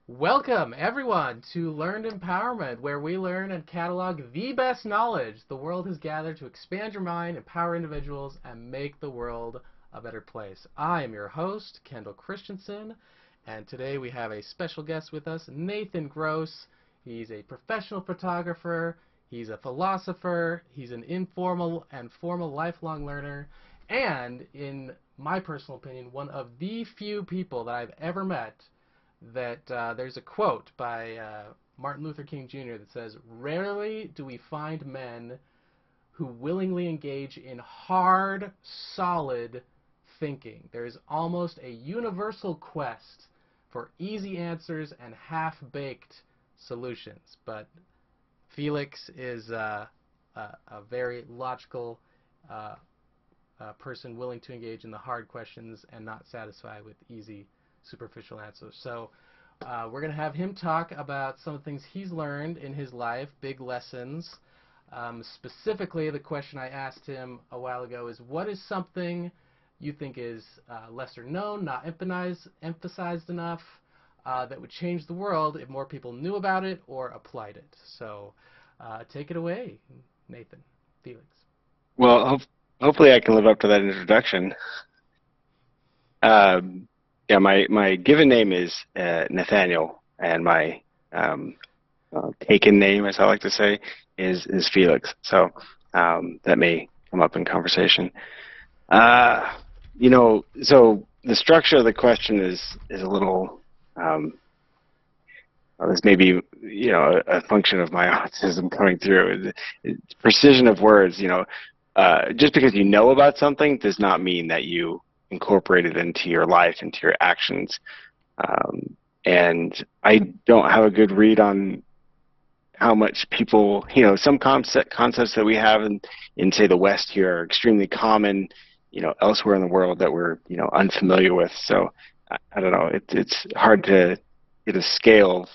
Welcome, everyone, to Learned Empowerment, where we learn and catalog the best knowledge the world has gathered to expand your mind, empower individuals, and make the world a better place. I am your host, Kendel Christensen, and today we have a special guest with us, Nathan Gross. He's a professional photographer, he's a philosopher, he's an informal and formal lifelong learner, and, in my personal opinion, one of the few people that I've ever met that there's a quote by Martin Luther King Jr. that says, "Rarely do we find men who willingly engage in hard, solid thinking. There is almost a universal quest for easy answers and half-baked solutions." But Felix is a very logical person willing to engage in the hard questions and not satisfied with easy superficial answers. So we're going to have him talk about some of the things he's learned in his life, big lessons. Specifically, the question I asked him a while ago is, what is something you think is lesser known, not emphasized enough, that would change the world if more people knew about it or applied it? So take it away, Nathan, Felix. Well, hopefully I can live up to that introduction. Yeah, my given name is Nathaniel, and my taken name, as I like to say, is Felix. So that may come up in conversation. So the structure of the question is a little. This may be, a function of my autism coming through. It's precision of words. Just because you know about something does not mean that you incorporate it into your life, into your actions. And I don't have a good read on how much people, some concepts that we have in say the West here are extremely common, elsewhere in the world that we're, unfamiliar with. So I don't know, it's hard to get a scale of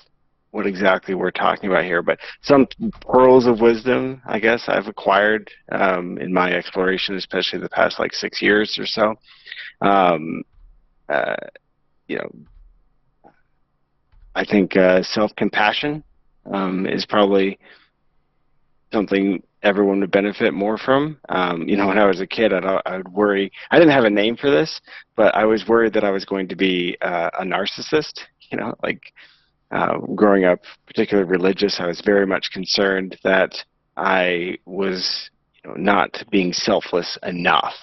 what exactly we're talking about here, but some pearls of wisdom, I guess, I've acquired in my exploration, especially the past 6 years or so. Um, uh, you know, I think self-compassion is probably something everyone would benefit more from. When I was a kid, I would worry. I didn't have a name for this, but I was worried that I was going to be a narcissist. Growing up, particularly religious, I was very much concerned that I was, not being selfless enough.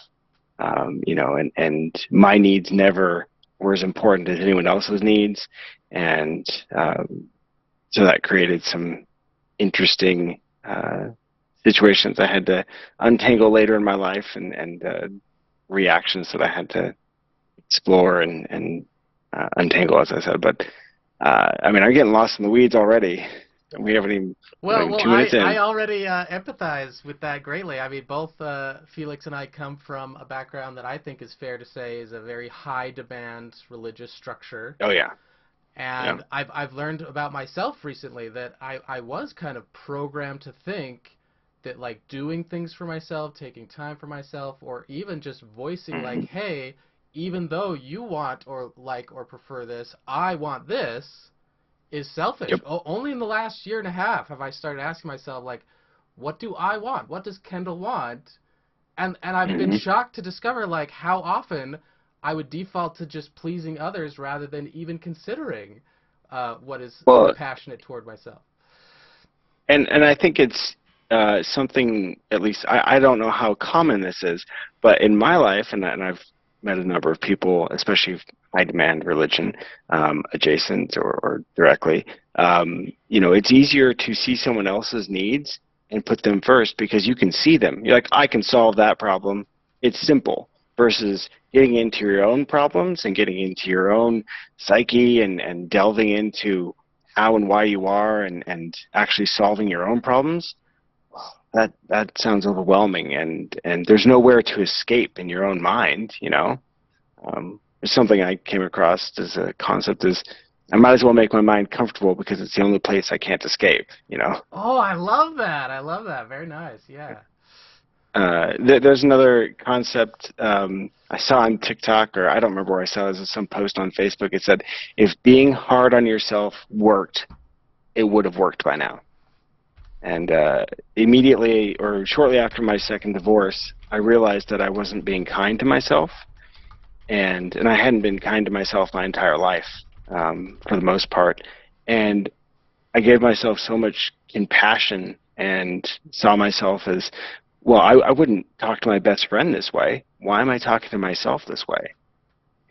And my needs never were as important as anyone else's needs, and so that created some interesting situations I had to untangle later in my life, and reactions that I had to explore and untangle, as I said. But I'm getting lost in the weeds already. We haven't even we're not even Well, 2 minutes in. I already empathize with that greatly. I mean, both Felix and I come from a background that I think is fair to say is a very high-demand religious structure. Oh yeah, yeah. And I've learned about myself recently that I was kind of programmed to think that, doing things for myself, taking time for myself, or even just voicing Hmm. hey, even though you want or like or prefer this, I want this, is selfish. Yep. Only in the last year and a half have I started asking myself, what do I want? What does Kendel want? And I've been Hmm. shocked to discover, how often I would default to just pleasing others rather than even considering what is Well, compassionate toward myself. and I think it's something, at least I don't know how common this is, but in my life, and I've met a number of people, especially high demand religion adjacent or directly. It's easier to see someone else's needs and put them first because you can see them. You're like, I can solve that problem. It's simple. Versus getting into your own problems and getting into your own psyche and delving into how and why you are, and actually solving your own problems. That sounds overwhelming, and there's nowhere to escape in your own mind. There's something I came across as a concept is, I might as well make my mind comfortable because it's the only place I can't escape. Oh, I love that. I love that. Very nice. Yeah. There's another concept I saw on TikTok, or I don't remember where I saw it. It was some post on Facebook. It said, if being hard on yourself worked, it would have worked by now. And immediately or shortly after my second divorce, I realized that I wasn't being kind to myself, and I hadn't been kind to myself my entire life, for the most part. And I gave myself so much compassion and saw myself as, well, I wouldn't talk to my best friend this way. Why am I talking to myself this way?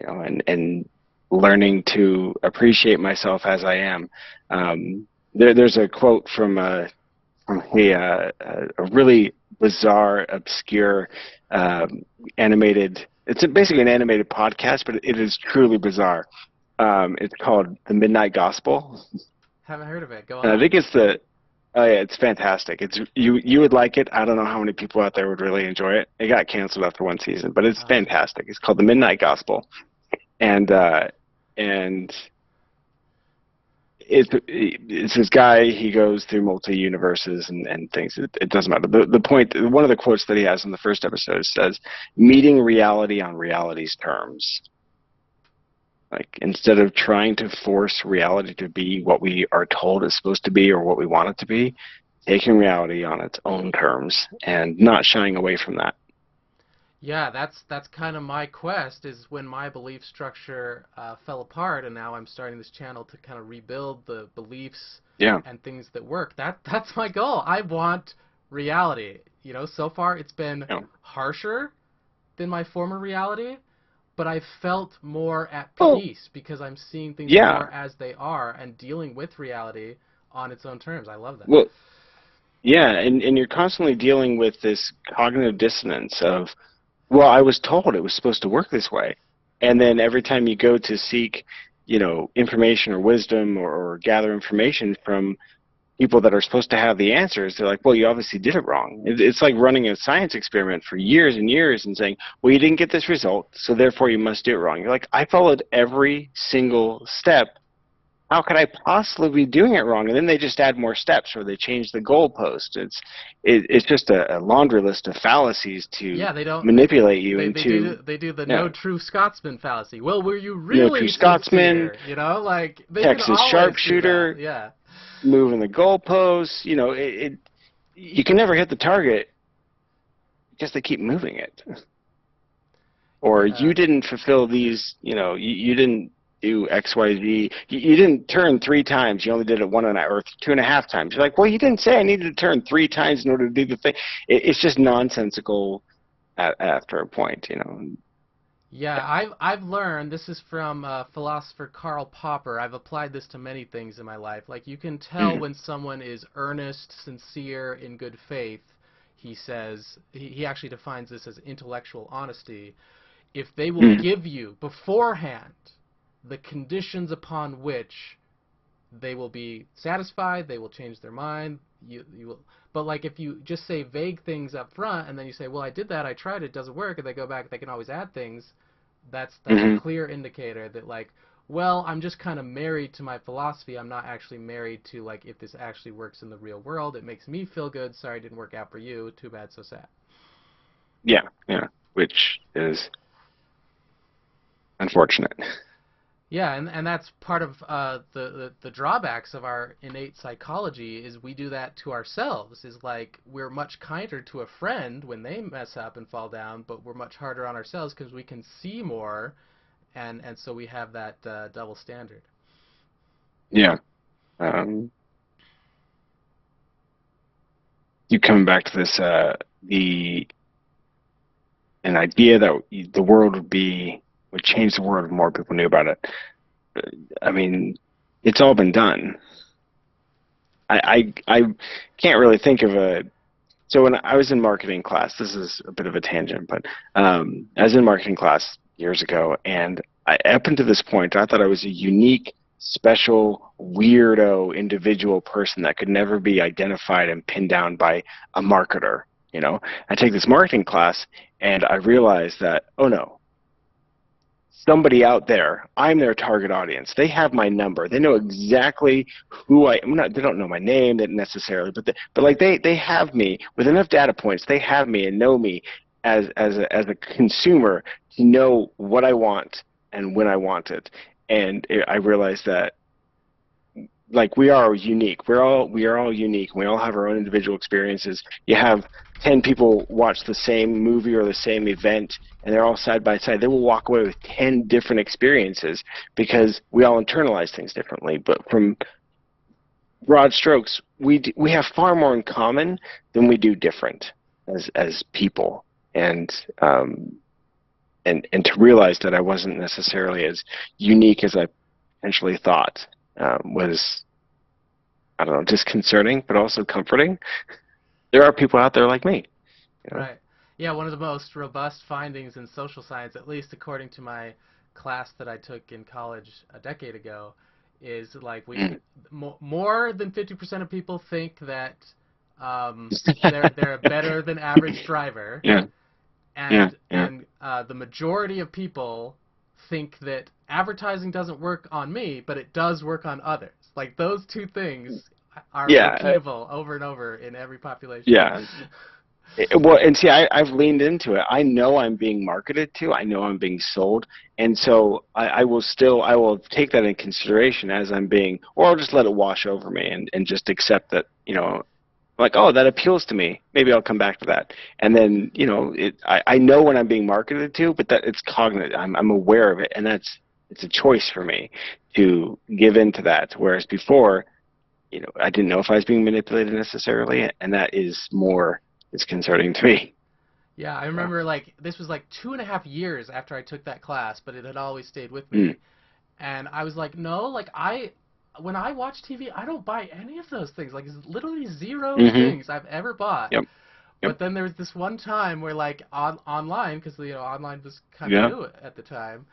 And learning to appreciate myself as I am. There's a quote from a really bizarre, obscure, animated. It's basically an animated podcast, but it is truly bizarre. It's called The Midnight Gospel. Haven't heard of it. Go And I on. think it's the. Oh yeah, it's fantastic. It's you would like it. I don't know how many people out there would really enjoy it. It got canceled after one season, but it's fantastic. It's called The Midnight Gospel, and it's this guy. He goes through multi-universes and things. It doesn't matter. The point. One of the quotes that he has in the first episode says, "Meeting reality on reality's terms." Like, instead of trying to force reality to be what we are told it's supposed to be or what we want it to be, taking reality on its own terms and not shying away from that. Yeah, that's kind of my quest, is when my belief structure fell apart, and now I'm starting this channel to kind of rebuild the beliefs and things that work. That's my goal. I want reality. You know, so far it's been harsher than my former reality, but I've felt more at peace because I'm seeing things more as they are and dealing with reality on its own terms. I love that. Well, yeah, and you're constantly dealing with this cognitive dissonance of, well, I was told it was supposed to work this way. And then every time you go to seek, information or wisdom or gather information from people that are supposed to have the answers, they're like, well, you obviously did it wrong. It's like running a science experiment for years and years and saying, well, you didn't get this result, so therefore you must do it wrong. You're like, I followed every single step. How could I possibly be doing it wrong? And then they just add more steps, or they change the goalpost. It's just a laundry list of fallacies to manipulate you into. They do the no true Scotsman fallacy. Well, were you really no true Scotsman? Sincere? Like they Texas can sharpshooter. Yeah. Moving the goalposts. You can never hit the target because they keep moving it. Or you didn't fulfill these. You didn't do X, Y, Z. You didn't turn 3 times. You only did it 1.5 or 2.5 times. You're like, well, you didn't say I needed to turn 3 times in order to do the thing. It's just nonsensical after a point, Yeah, I've learned, this is from philosopher Karl Popper. I've applied this to many things in my life. Like, you can tell when someone is earnest, sincere, in good faith. He says, he actually defines this as intellectual honesty. If they will give you beforehand the conditions upon which they will be satisfied, they will change their mind, you will. But like, if you just say vague things up front and then you say, well, I did that, I tried it, doesn't work, and they go back, they can always add things. That's a clear indicator that, like, well, I'm just kind of married to my philosophy. I'm not actually married to, like, if this actually works in the real world. It makes me feel good. Sorry it didn't work out for you. Too bad, so sad. Yeah, which is unfortunate. Yeah, and that's part of the drawbacks of our innate psychology, is we do that to ourselves. Is like, we're much kinder to a friend when they mess up and fall down, but we're much harder on ourselves because we can see more, and so we have that double standard. Yeah. You coming back to this, an idea that the world would change the world if more people knew about it. I mean, it's all been done. I can't really think of a. So when I was in marketing class, this is a bit of a tangent, but I was in marketing class years ago, and up until this point, I thought I was a unique, special, weirdo individual person that could never be identified and pinned down by a marketer. I take this marketing class, and I realized that, oh no, somebody out there. I'm their target audience. They have my number. They know exactly who I'm not. They don't know my name necessarily, but like they have me with enough data points. They have me and know me as a consumer to know what I want and when I want it. And I realized that like we are unique. We are all unique. We all have our own individual experiences. You have 10 people watch the same movie or the same event, and they're all side by side. They will walk away with 10 different experiences because we all internalize things differently. But from broad strokes, we have far more in common than we do different as people. And to realize that I wasn't necessarily as unique as I potentially thought was, I don't know, disconcerting, but also comforting. There are people out there like me. You know? Right. Yeah, one of the most robust findings in social science, at least according to my class that I took in college a decade ago, is like more than 50% of people think that they're a better than average driver, Yeah, yeah, yeah, and the majority of people think that advertising doesn't work on me, but it does work on others. Like those two things are yeah, repeatable over and over in every population. yeah. Well, and see, I've leaned into it. I know I'm being marketed to. I know I'm being sold, and so I will take that in consideration as I'm being, or I'll just let it wash over me and just accept that, like, oh, that appeals to me. Maybe I'll come back to that. And then, I know when I'm being marketed to, but that it's cognitive. I'm aware of it, and it's a choice for me to give in to that. Whereas before, I didn't know if I was being manipulated necessarily, and that is more disconcerting to me. Yeah, I So, remember like this was like 2.5 years after I took that class, but it had always stayed with mm, me. And I was like, no, like when I watch TV, I don't buy any of those things. Like, it's literally zero mm-hmm, things I've ever bought. yep, yep, But then there was this one time where like online, because online was kind of yeah, new at the time,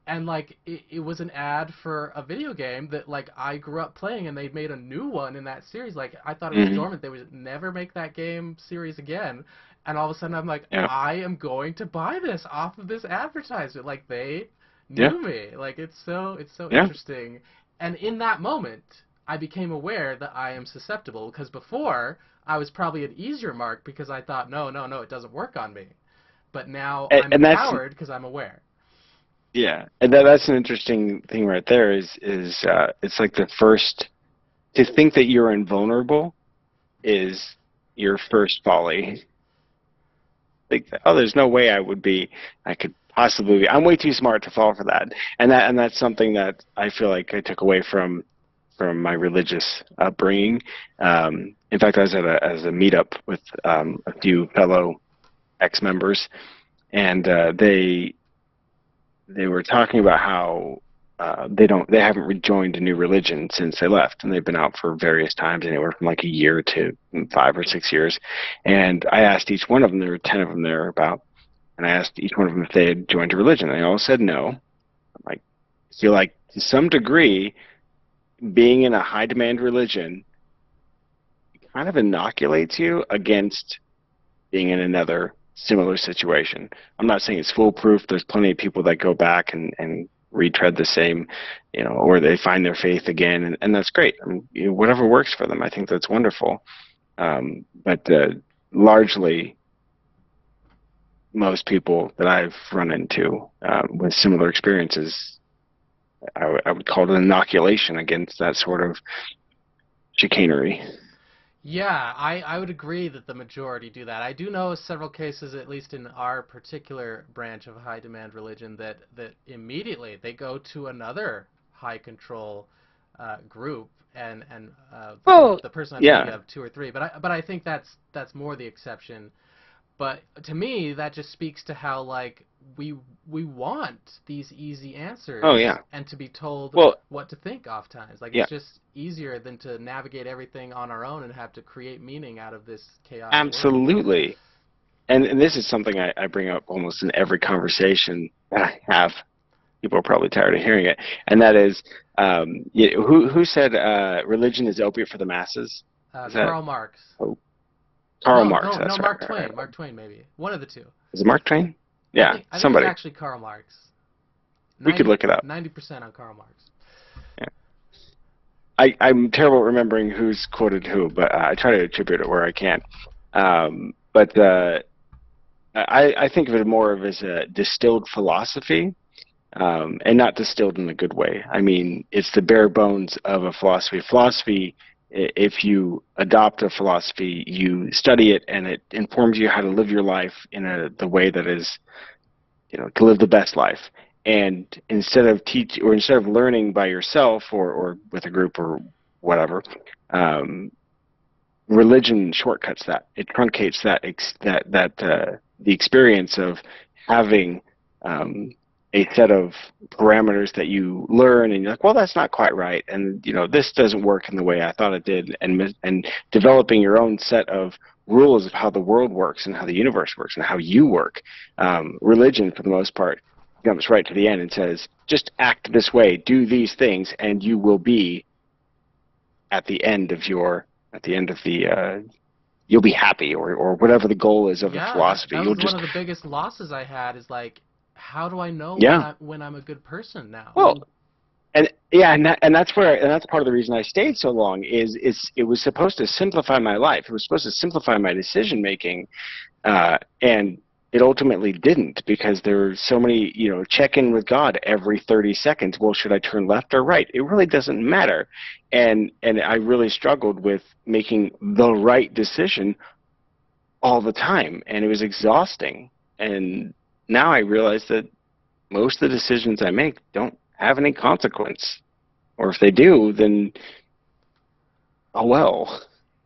and like it was an ad for a video game that like I grew up playing, and they'd made a new one in that series. Like I thought it was mm-hmm, dormant. They would never make that game series again. And all of a sudden I'm like, yeah, I am going to buy this off of this advertisement. Like they yeah, knew me. Like it's so yeah. interesting. And in that moment I became aware that I am susceptible, because before I was probably an easier mark because I thought, no, no, no, it doesn't work on me. But now And, I'm and that's empowered because I'm aware. yeah, and that's an interesting thing right there. Is it's like the first to think that you're invulnerable is your first folly. Think that, oh, there's no way I could possibly be. I'm way too smart to fall for that. And that's something that I feel like I took away from my religious upbringing. In fact, I was at a meetup with a few fellow ex-members, and they were talking about how they haven't rejoined a new religion since they left, and they've been out for various times, anywhere from like a year to 5 or 6 years. And I asked each one of them, there were 10 of them there about, and I asked each one of them if they had joined a religion. And they all said no. I'm like, I feel like to some degree, being in a high demand religion kind of inoculates you against being in another similar situation. I'm not saying it's foolproof. There's plenty of people that go back and retread the same, or they find their faith again, and that's great. I mean, whatever works for them, I think that's wonderful. But largely, most people that I've run into with similar experiences, I would call it an inoculation against that sort of chicanery. Yeah, I would agree that the majority do that. I do know several cases, at least in our particular branch of high demand religion, that immediately they go to another high control group, and Well, the person I'm thinking yeah, of, two or three. But I think that's more the exception. But to me, that just speaks to how like we want these easy oh answers yeah. and to be told Well, what to think oftentimes. Like yeah, it's just easier than to navigate everything on our own and have to create meaning out of this chaotic world. absolutely. And this is something I bring up almost in every conversation that I have. People are probably tired of hearing it, and that is, who said religion is opiate for the masses? Is that Karl Marx. oh, Karl No, Marx? no, no, That's right, Mark right, right, Twain. right. Mark Twain, maybe one of the two. Is it Mark Twain? I Yeah, think it was somebody. actually Karl Marx. We could look it up. 90% on Karl Marx. Yeah. I'm terrible at remembering who's quoted who, but I try to attribute it where I can. But I think of it more of as a distilled philosophy, and not distilled in a good way. I mean, it's the bare bones of a philosophy. Philosophy, if you adopt a philosophy, you study it, and it informs you how to live your life in the way that is, to live the best life. And instead of learning by yourself or with a group or whatever, religion shortcuts that. It truncates the experience of having a set of parameters that you learn, and you're like, well, that's not quite right, and this doesn't work in the way I thought it did, and developing your own set of rules of how the world works and how the universe works and how you work. Religion, for the most part, jumps right to the end and says, just act this way, do these things, and you will be at the end of you'll be happy, or whatever the goal is of the philosophy. That was one of the biggest losses I had, is like, how do I know when I'm a good person now? Well, and that's part of the reason I stayed so long is it was supposed to simplify my life. It was supposed to simplify my decision making, and it ultimately didn't, because there were so many, check in with God every 30 seconds. Well, should I turn left or right? It really doesn't matter. And I really struggled with making the right decision all the time, and it was exhausting. And now I realize that most of the decisions I make don't have any consequence. Or if they do, then, oh well.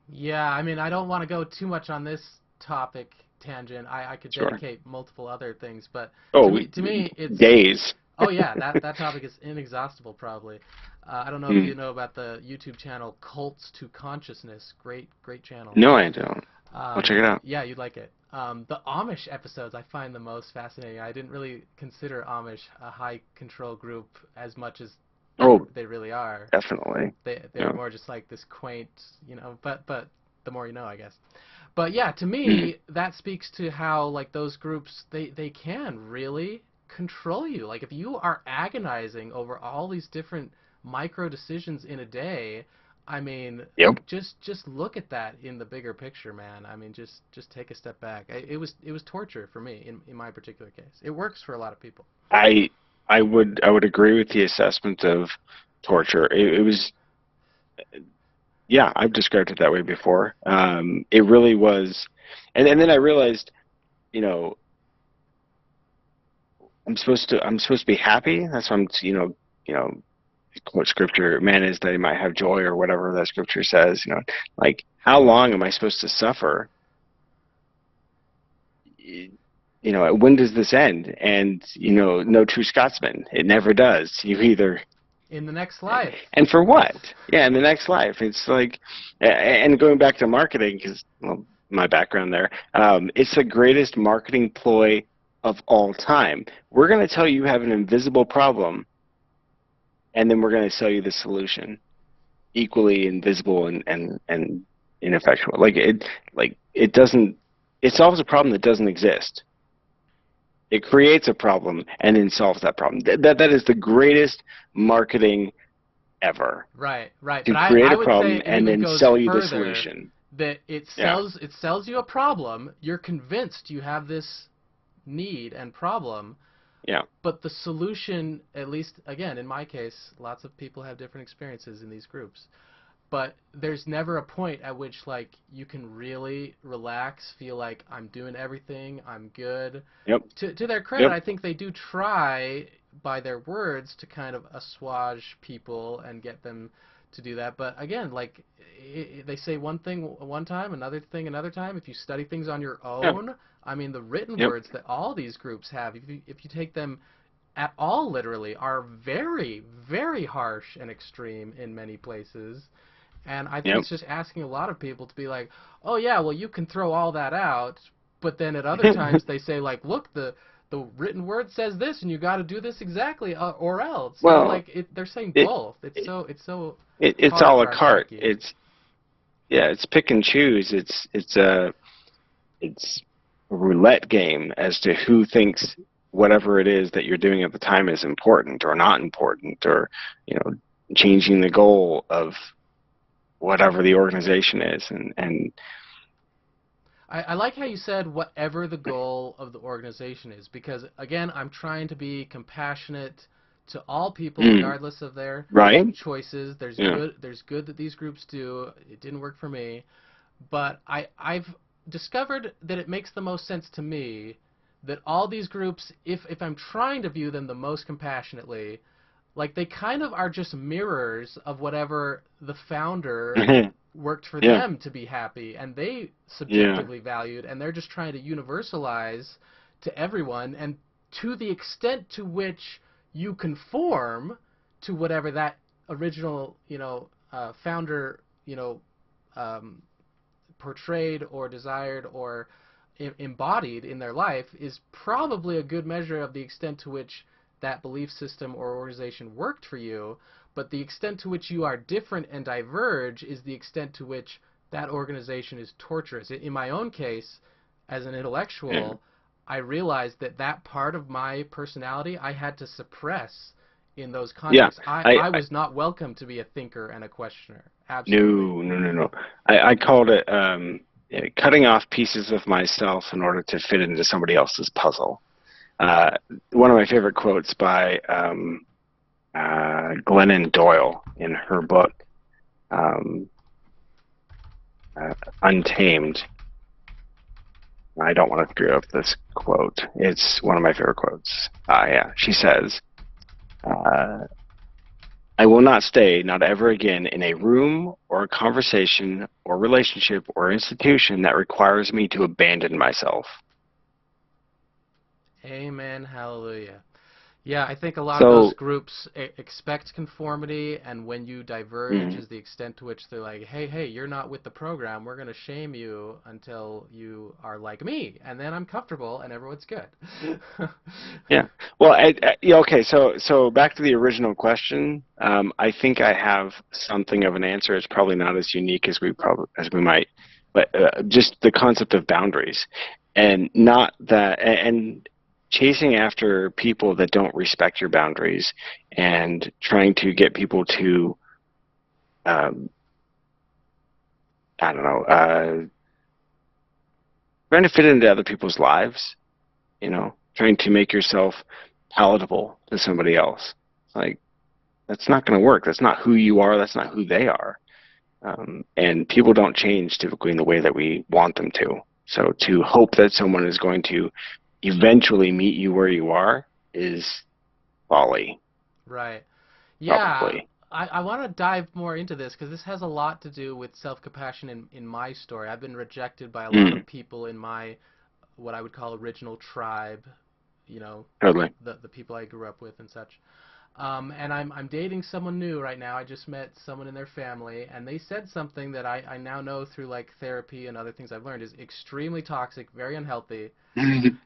Yeah, I mean, I don't want to go too much on this topic tangent. I could dedicate multiple other things, but to me it's days. Oh yeah, that topic is inexhaustible probably. I don't know if you know about the YouTube channel Cults to Consciousness. Great channel. No, I don't. I'll check it out. Yeah, you'd like it. The Amish episodes I find the most fascinating. I didn't really consider Amish a high control group as much as they really are. Definitely. They're more just like this quaint, but the more you know, I guess. But yeah, to me, that speaks to how, like, those groups, they can really control you. Like, if you are agonizing over all these different micro decisions in a day, I mean, just look at that in the bigger picture, man. I mean, just take a step back. It was torture for me in my particular case. It works for a lot of people. I would agree with the assessment of torture. It was. Yeah, I've described it that way before. It really was, and then I realized, I'm supposed to be happy. That's why quote scripture, man is that he might have joy, or whatever that scripture says. Like, how long am I supposed to suffer? When does this end? And no true Scotsman, it never does. You either in the next life. And for what? Yeah, in the next life. It's like, and going back to marketing, because, well, my background there, it's the greatest marketing ploy of all time. We're going to tell you have an invisible problem, and then we're going to sell you the solution, equally invisible and ineffectual. It solves a problem that doesn't exist. It creates a problem and then solves that problem. That is the greatest marketing ever. Right. To create a problem and then sell you the solution. That it sells you a problem. You're convinced you have this need and problem. Yeah. But the solution, at least, again, in my case, lots of people have different experiences in these groups. But there's never a point at which, like, you can really relax, feel like I'm doing everything, I'm good. Yep. To their credit, I think they do try, by their words, to kind of assuage people and get them to do that. But again, like, they say one thing one time, another thing another time. If you study things on your own, I mean, the written words that all these groups have, if you take them at all literally, are very, very harsh and extreme in many places. And I think it's just asking a lot of people to be like, oh yeah, well, you can throw all that out, but then at other times they say, like, look, the written word says this, and you got to do this exactly, or else. Well, like they're saying both. It's a la carte. It's pick and choose. It's a roulette game as to who thinks whatever it is that you're doing at the time is important or not important, or changing the goal of whatever the organization is, and I like how you said whatever the goal of the organization is, because again, I'm trying to be compassionate to all people regardless of their right, choices. yeah, There's good that these groups do. It didn't work for me, but I've discovered that it makes the most sense to me that all these groups, if I'm trying to view them the most compassionately, like they kind of are just mirrors of whatever the founder worked for yeah, them to be happy and they yeah, subjectively valued, and they're just trying to universalize to everyone. And to the extent to which you conform to whatever that original founder um, portrayed or desired or embodied in their life is probably a good measure of the extent to which that belief system or organization worked for you. But the extent to which you are different and diverge is the extent to which that organization is torturous. In my own case, as an yeah, intellectual, I realized that that part of my personality I had to suppress in those yeah. contexts. I, I, I I was not welcome to be a thinker and a questioner. Absolutely. no, no, no, no. I called it cutting off pieces of myself in order to fit into somebody else's puzzle. Uh, One of my favorite quotes by Glennon Doyle in her book um, uh, Untamed. I don't want to screw up this quote. It's one of my favorite quotes. Yeah, she says, uh, I will not stay, not ever again, in a room or a conversation or relationship or institution that requires me to abandon myself. Amen. Hallelujah. Yeah, I think a lot of those So, groups expect conformity, and when you diverge mm, is the extent to which they're like, hey, hey, you're not with the program. We're going to shame you until you are like me, and then I'm comfortable and everyone's good. yeah. Well, yeah, okay. So back to the original question. I think I have something of an answer. It's probably not as unique as we might, but just the concept of boundaries, and not that, and chasing after people that don't respect your boundaries, and trying to get people to, um, I don't know, trying to fit into other people's lives. Trying to make yourself palatable to somebody else. Like, that's not going to work. That's not who you are. That's not who they are. And people don't change typically in the way that we want them to. So to hope that someone is going to eventually meet you where you are is folly, Right. Yeah, probably. I want to dive more into this because this has a lot to do with self-compassion in my story. I've been rejected by a lot Mm, of people in my what I would call original tribe, you know, totally. the people I grew up with and such. And I'm dating someone new right now. I just met someone in their family, and they said something that I now know through like therapy and other things I've learned is extremely toxic, very unhealthy.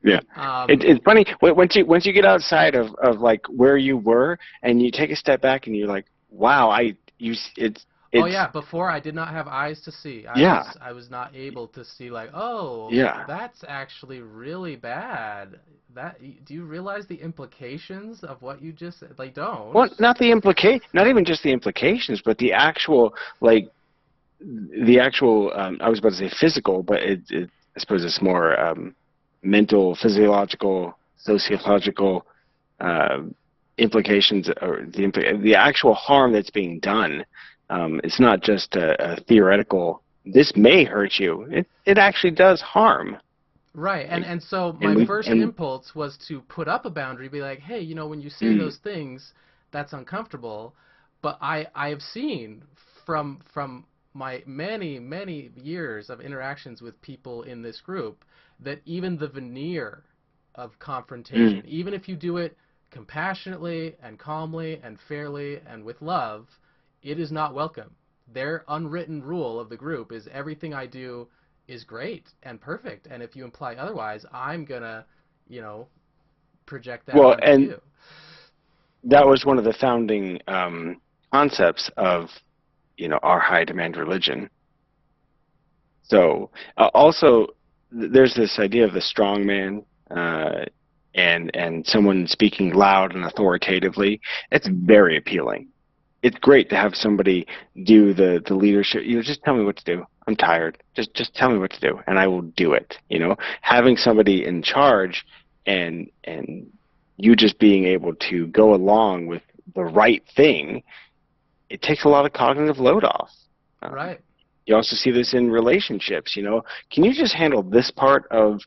Yeah. Um, It's funny once you get outside of like where you were and you take a step back and you're like, wow, oh it's yeah, before I did not have eyes to see. yeah, I was not able to see like, oh, yeah. that's actually really bad. That do you realize the implications of what you just said? Like, don't. Well, not even just the implications, but the actual. I was about to say physical, but I suppose it's more mental, physiological, sociological uh, implications, or the actual harm that's being done. It's not just a theoretical. This may hurt you. It actually does harm. Right, Like, and so and my we first and impulse was to put up a boundary, be like, hey, when you say mm, those things, that's uncomfortable. But I have seen from my many years of interactions with people in this group that even the veneer of mm, confrontation, even if you do it compassionately and calmly and fairly and with love, it is not welcome. Their unwritten rule of the group is everything I do is great and perfect, and if you imply otherwise, I'm gonna, you know, project that well, onto and you. that was one of the founding concepts of our high demand religion. So also there's this idea of the strong man. and someone speaking loud and authoritatively, it's very appealing. It's great to have somebody do the leadership. Just tell me what to do. I'm tired. Just tell me what to do, and I will do it. Having somebody in charge, and you just being able to go along with the right thing, it takes a lot of cognitive load off. Right. You also see this in relationships. Can you just handle this part of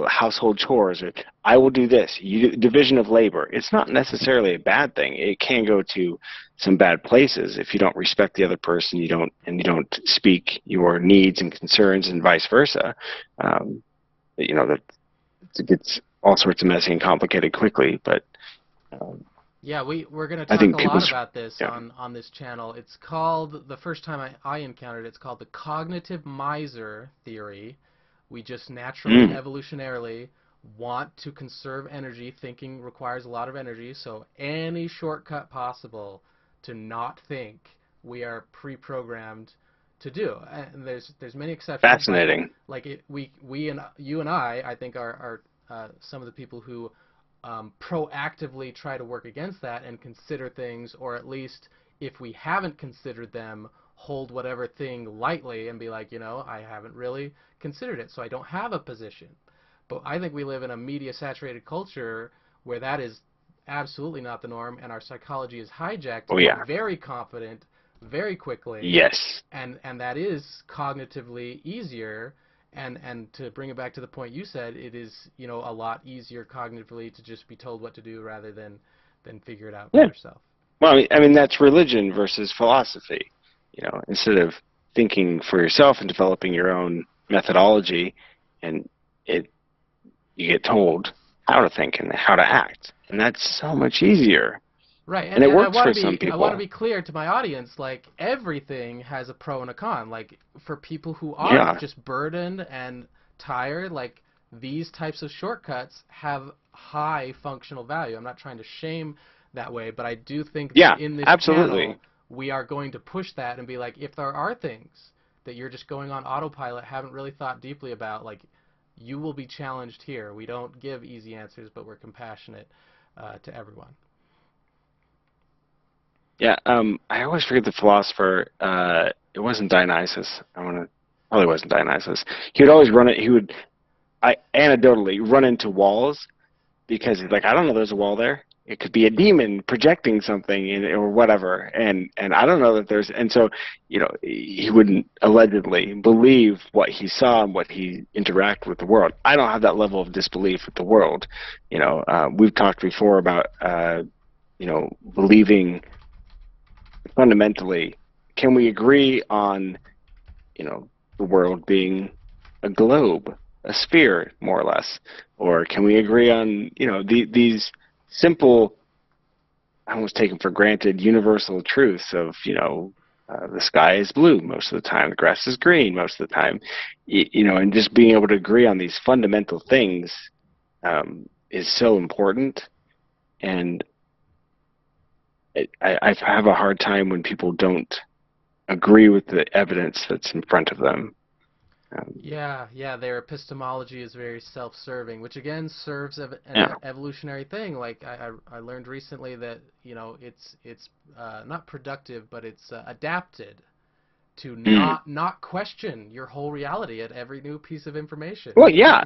household chores? Or I will do this. Division of labor. It's not necessarily a bad thing. It can go to some bad places if you don't respect the other person. You don't speak your needs and concerns, and vice versa. That it gets all sorts of messy and complicated quickly. But yeah, we're going to I talk think a lot people's about this yeah. on this channel. It's called, the first time I encountered it, it's called the cognitive miser theory. We just naturally, evolutionarily, want to conserve energy. Thinking requires a lot of energy, so any shortcut possible to not think, we are pre-programmed to do. And there's many exceptions. Fascinating. We and you and I think are some of the people who proactively try to work against that and consider things, or at least, if we haven't considered them, hold whatever thing lightly and be like, I haven't really considered it, so I don't have a position. But I think we live in a media-saturated culture where that is absolutely not the norm, and our psychology is hijacked to get very confident very quickly. Yes. And that is cognitively easier. And to bring it back to the point you said, it is, a lot easier cognitively to just be told what to do rather than figure it out for yourself. Well, I mean that's religion versus philosophy. Instead of thinking for yourself and developing your own methodology, and you get told how to think and how to act, and that's so much easier. Right, and it works for some people. I want to be clear to my audience, like, everything has a pro and a con. Like, for people who are just burdened and tired, like, these types of shortcuts have high functional value. I'm not trying to shame that way, but I do think that in this channel, we are going to push that and be like, if there are things that you're just going on autopilot, haven't really thought deeply about, like, you will be challenged here. We don't give easy answers, but we're compassionate to everyone. Yeah, I always forget the philosopher. It wasn't Dionysus. Probably wasn't Dionysus. He would always run it. He would, anecdotally, run into walls because he's like, I don't know, there's a wall there. It could be a demon projecting something or whatever, and I don't know that there's. And so, he wouldn't allegedly believe what he saw and what he interacted with the world. I don't have that level of disbelief with the world. We've talked before about believing. Fundamentally, can we agree on, the world being a globe, a sphere, more or less? Or can we agree on, these simple, almost taken for granted, universal truths of, the sky is blue most of the time, the grass is green most of the time, and just being able to agree on these fundamental things is so important. And I have a hard time when people don't agree with the evidence that's in front of them. Yeah, their epistemology is very self-serving, which again serves an evolutionary thing. Like I learned recently that it's not productive, but it's adapted to not question your whole reality at every new piece of information. Well, yeah.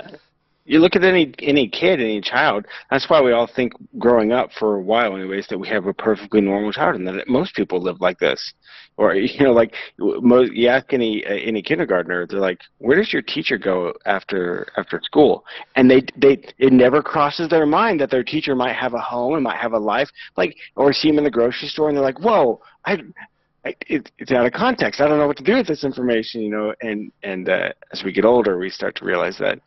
You look at any kid, any child. That's why we all think, growing up for a while, anyways, that we have a perfectly normal childhood, and that most people live like this. Or like you ask any kindergartner, they're like, "Where does your teacher go after school?" And it never crosses their mind that their teacher might have a home and might have a life, like, or see them in the grocery store, and they're like, "Whoa, it's out of context. I don't know what to do with this information," And as we get older, we start to realize that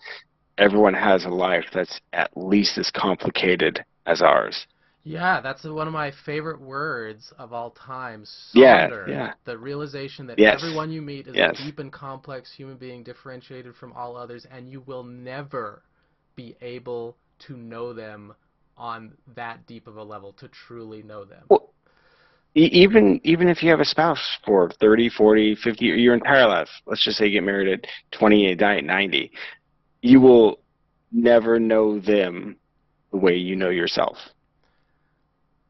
everyone has a life that's at least as complicated as ours. Yeah, that's one of my favorite words of all time. Sonder. Yeah. The realization that everyone you meet is a deep and complex human being differentiated from all others, and you will never be able to know them on that deep of a level, to truly know them. Well, even if you have a spouse for 30, 40, 50, your entire life, let's just say you get married at 28, 90, you will never know them the way you know yourself.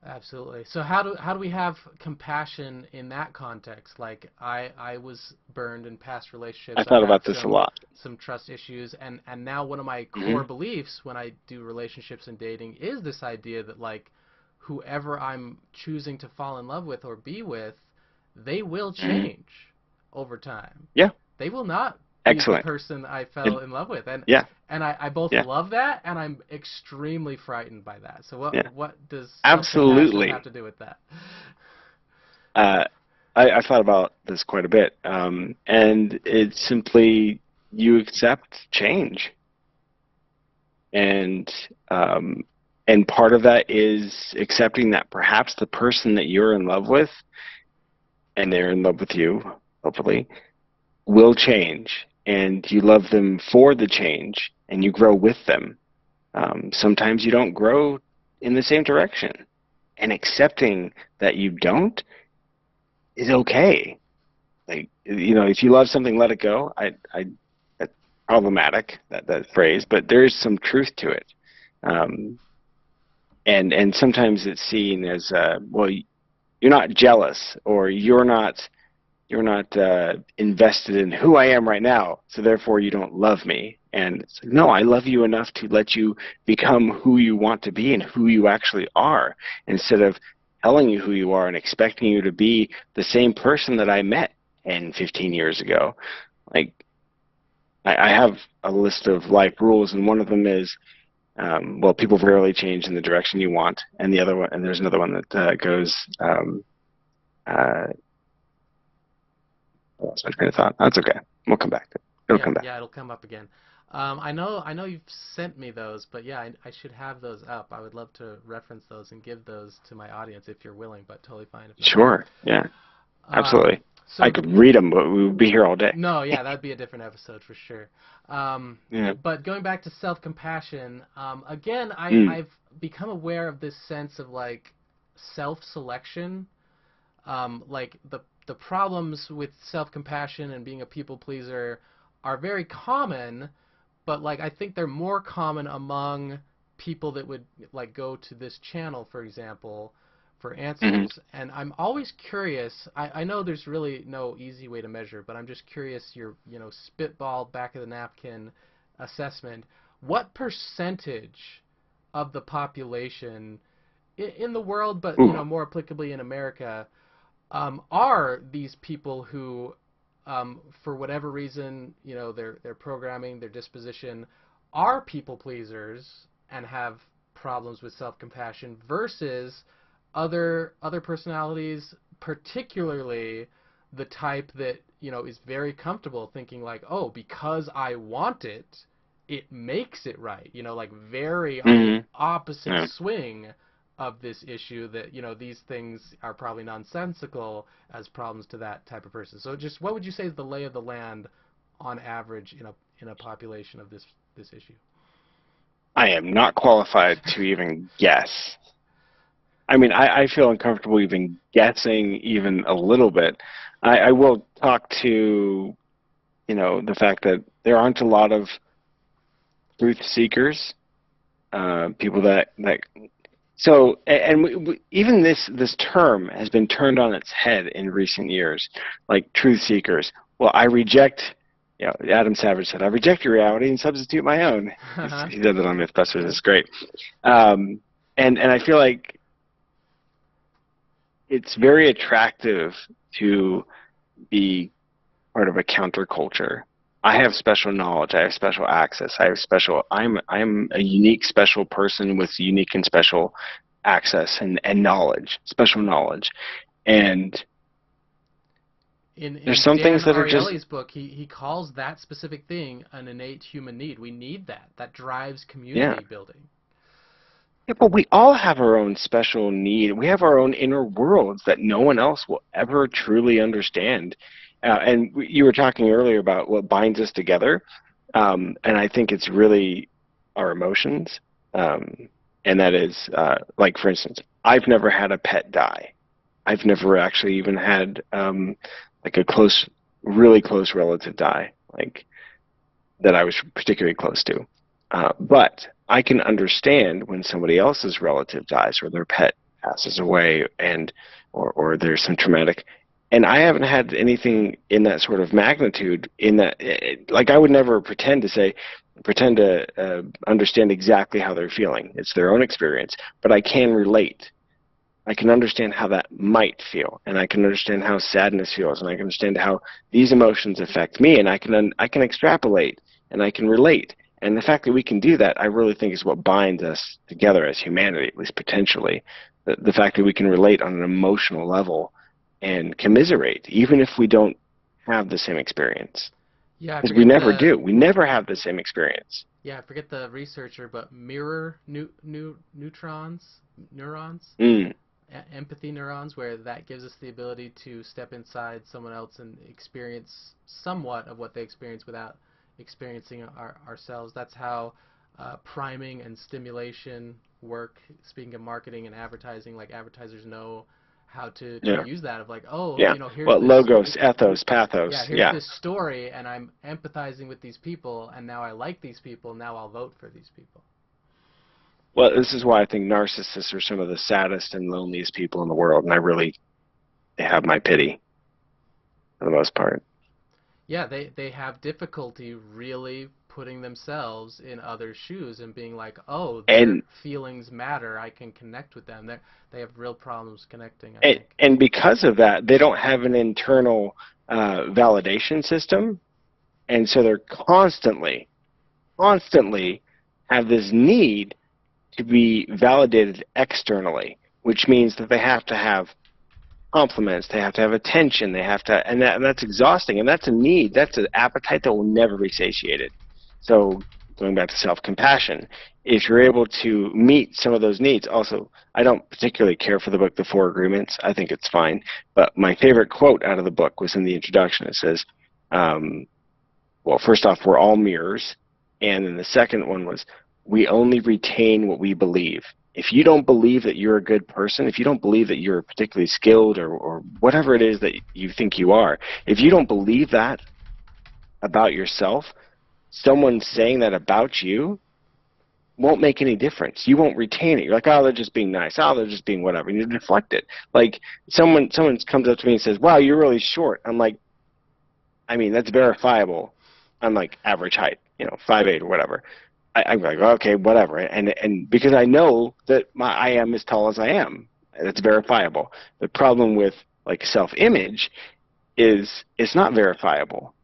Absolutely. So how do we have compassion in that context? Like I was burned in past I relationships. I've thought had about this a lot. some trust issues, and now one of my core Hmm. beliefs when I do relationships and dating is this idea that like whoever I'm choosing to fall in love with or be with, they will Hmm. change over time. Yeah, They will not be the excellent. person I fell It, in love with, yeah, and I both yeah, love that and I'm extremely frightened by that. So yeah, what does self-compassion have absolutely. to do with that? Uh, I've thought about this quite a bit, and it's simply you accept change, and um, and part of that is accepting that perhaps the person that you're in love with, and they're in love with you, hopefully, will change, and you love them for the change, and you grow with them. Sometimes you don't grow in the same direction, and accepting that you don't is okay. Like, if you love something, let it go. That's problematic, that phrase, but there is some truth to it. Um, and sometimes it's seen as, well, you're not jealous, or you're not invested in who I am right now, so therefore you don't love me. And it's like, no, I love you enough to let you become who you want to be and who you actually are, instead of telling you who you are and expecting you to be the same person that I met 10, 15 years ago. Like, I have a list of life rules, and one of them is, well, people rarely change in the direction you want, and the other one, and there's another one that goes, uh, I lost my train of thought. That's okay. We'll come back to it. It'll Yeah, come back. yeah, it'll come up again. I know you've sent me those, but yeah, I should have those up. I would love to reference those and give those to my audience if you're willing, but totally fine if not. Sure. Yeah. Um, Absolutely. I so could read them, but we would be here all day. no, yeah, that'd be a different episode for sure. Yeah. But going back to self-compassion, again, Mm. I've become aware of this sense of like self-selection. Like the problems with self-compassion and being a people pleaser are very common, but like I think they're more common among people that would like go to this channel, for example, for Hmm. answers. And I'm always curious. I know there's really no easy way to measure, but I'm just curious your spitball back of the napkin assessment. What percentage of the population in the world, but Ooh. more applicably in America, are these people who, for whatever reason, their programming, their disposition, are people pleasers and have problems with self-compassion versus other personalities, particularly the type that is very comfortable thinking like, oh, because I want it, it makes it right. Like very on the Hmm. opposite Yeah. swing of this issue that these things are probably nonsensical as problems to that type of person. So just what would you say is the lay of the land on average in a population of this issue? I am not qualified to even guess. I mean, I feel uncomfortable even guessing even a little bit. I will talk to, the fact that there aren't a lot of truth seekers, people that so, and even this term has been turned on its head in recent years, like truth seekers. Well, I reject, Adam Savage said, I reject your reality and substitute my own. He did that on Mythbusters. It's great. Um, and I feel like it's very attractive to be part of a counterculture. I have special knowledge. I have special access. I'm a unique, special person with unique and special access and knowledge, special knowledge. And there's In some Dan things that are just, Ariely's book, he calls that specific thing an innate human need. We need that. That drives yeah. community building. Yeah, but we all have our own special need. We have our own inner worlds that no one else will ever truly understand. And you were talking earlier about what binds us together. And I think it's really our emotions. And that is, like, for instance, I've never had a pet die. I've never actually even had, like, a really close relative die, like, that I was particularly close to. But I can understand when somebody else's relative dies or their pet passes away, and or there's some traumatic. And I haven't had anything in that sort of magnitude. In that, like, I would never pretend to understand exactly how they're feeling. It's their own experience, but I can relate. I can understand how that might feel, and I can understand how sadness feels, and I can understand how these emotions affect me, and I can extrapolate, and I can relate. And the fact that we can do that, I really think, is what binds us together as humanity, at least potentially. The fact that we can relate on an emotional level and commiserate, even if we don't have the same experience. Yeah, I Because we forget never the do. We never have the same experience. yeah, I forget the researcher, but neurons, Mm, empathy neurons, where that gives us the ability to step inside someone else and experience somewhat of what they experience without experiencing ourselves. That's how priming and stimulation work. Speaking of marketing and advertising, like advertisers know how to yeah, use that of like, oh, yeah. here's Well, this, logos, ethos, yeah, pathos. here's Yeah. this story, and I'm empathizing with these people, and now I like these people, now I'll vote for these people. Well, this is why I think narcissists are some of the saddest and loneliest people in the world, and they have my pity for the most part. Yeah, they have difficulty really putting themselves in others' shoes and being like, oh, their And feelings matter. I can connect with them. They have real problems connecting, I and think. and because of that, they don't have an internal validation system, and so they're constantly have this need to be validated externally, which means that they have to have compliments, they have to have attention, they have to, and that's exhausting, and that's a need, that's an appetite that will never be satiated. So going back to self-compassion, if you're able to meet some of those needs, also, I don't particularly care for the book, The Four Agreements. I think it's fine, but my favorite quote out of the book was in the introduction. It says, um, well, first off, we're all mirrors. And then the second one was, we only retain what we believe. If you don't believe that you're a good person, if you don't believe that you're particularly skilled or whatever it is that you think you are, if you don't believe that about yourself, someone saying that about you won't make any difference. You won't retain it. You're like, oh, they're just being nice. Oh, they're just being whatever. And you deflect it. Like someone comes up to me and says, wow, you're really short. I'm like, I mean, that's verifiable. I'm like average height, 5'8" or whatever. I'm like, okay, whatever. And because I know that I am as tall as I am, that's verifiable. The problem with like self-image is it's not verifiable.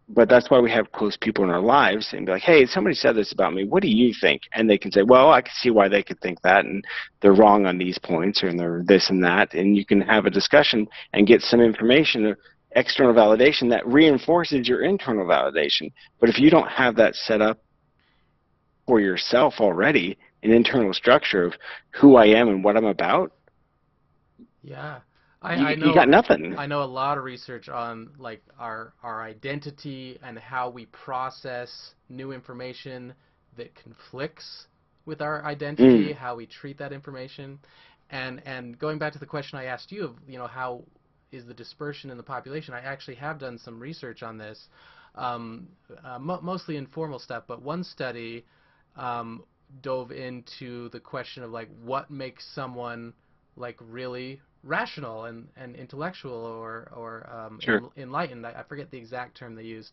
But that's why we have close people in our lives and be like, hey, somebody said this about me. What do you think? And they can say, well, I can see why they could think that, and they're wrong on these points, and they're this and that. And you can have a discussion and get some information, external validation that reinforces your internal validation. But if you don't have that set up for yourself already, an internal structure of who I am and what I'm about, Yeah. you got nothing. I know a lot of research on like our identity and how we process new information that conflicts with our identity, Mm, how we treat that information. And going back to the question I asked you of, how is the dispersion in the population? I actually have done some research on this, mostly informal stuff, but one study um, dove into the question of like what makes someone like really rational and intellectual or sure. enlightened. I forget the exact term they used,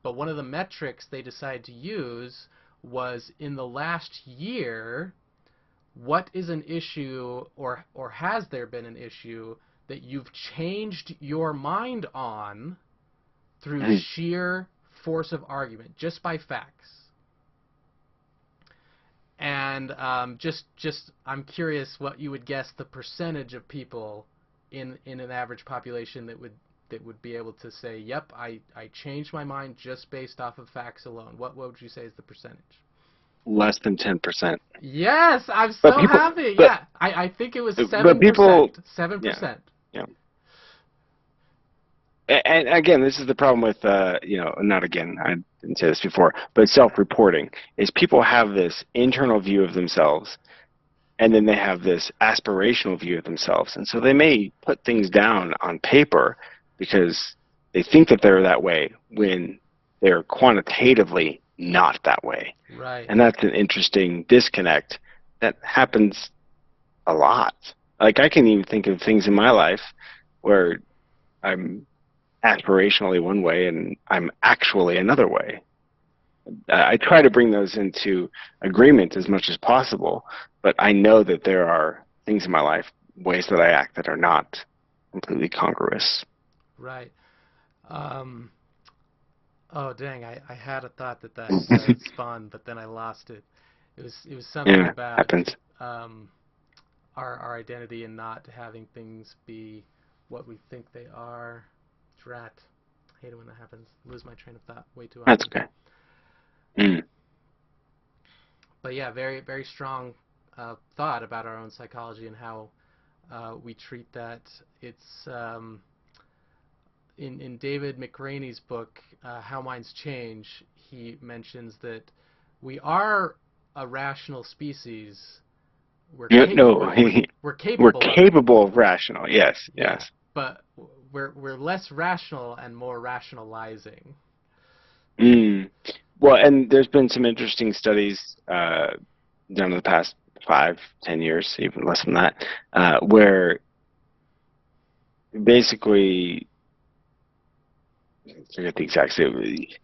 but one of the metrics they decided to use was in the last year, what is an issue or has there been an issue that you've changed your mind on through Mm. sheer force of argument, just by facts. And I'm curious what you would guess the percentage of people in an average population that would be able to say, yep, I changed my mind just based off of facts alone. What would you say is the percentage? Less than 10%. Yes, I'm But so people, happy. Yeah, I think it was but people, 7%. Seven yeah, percent. yeah. And again, this is the problem with, not again, I didn't say this before, but self-reporting is people have this internal view of themselves, and then they have this aspirational view of themselves. And so they may put things down on paper because they think that they're that way when they're quantitatively not that way. Right. And that's an interesting disconnect that happens a lot. Like, I can even think of things in my life where I'm aspirationally one way and I'm actually another way. I try to bring those into agreement as much as possible, but I know that there are things in my life, ways that I act that are not completely congruous. Right. Um, oh dang! I had a thought that spawned, but then I lost it. It was something Yeah, about happens. um, our identity and not having things be what we think they are. Drat. I hate it when that happens. Lose my train of thought way too That's often. okay. Mm. But yeah, very very strong thought about our own psychology and how we treat that. It's in David McRaney's book, How Minds Change. He mentions that we are a rational species. We're Yeah, ca- no, we're, we're we're we're capable of it. capable of rational. Yes, Yeah, yes. but we're less rational and more rationalizing. Mm. Well, and there's been some interesting studies done in the past 5, 10 years, even less than that, where basically, I forget the exact statement.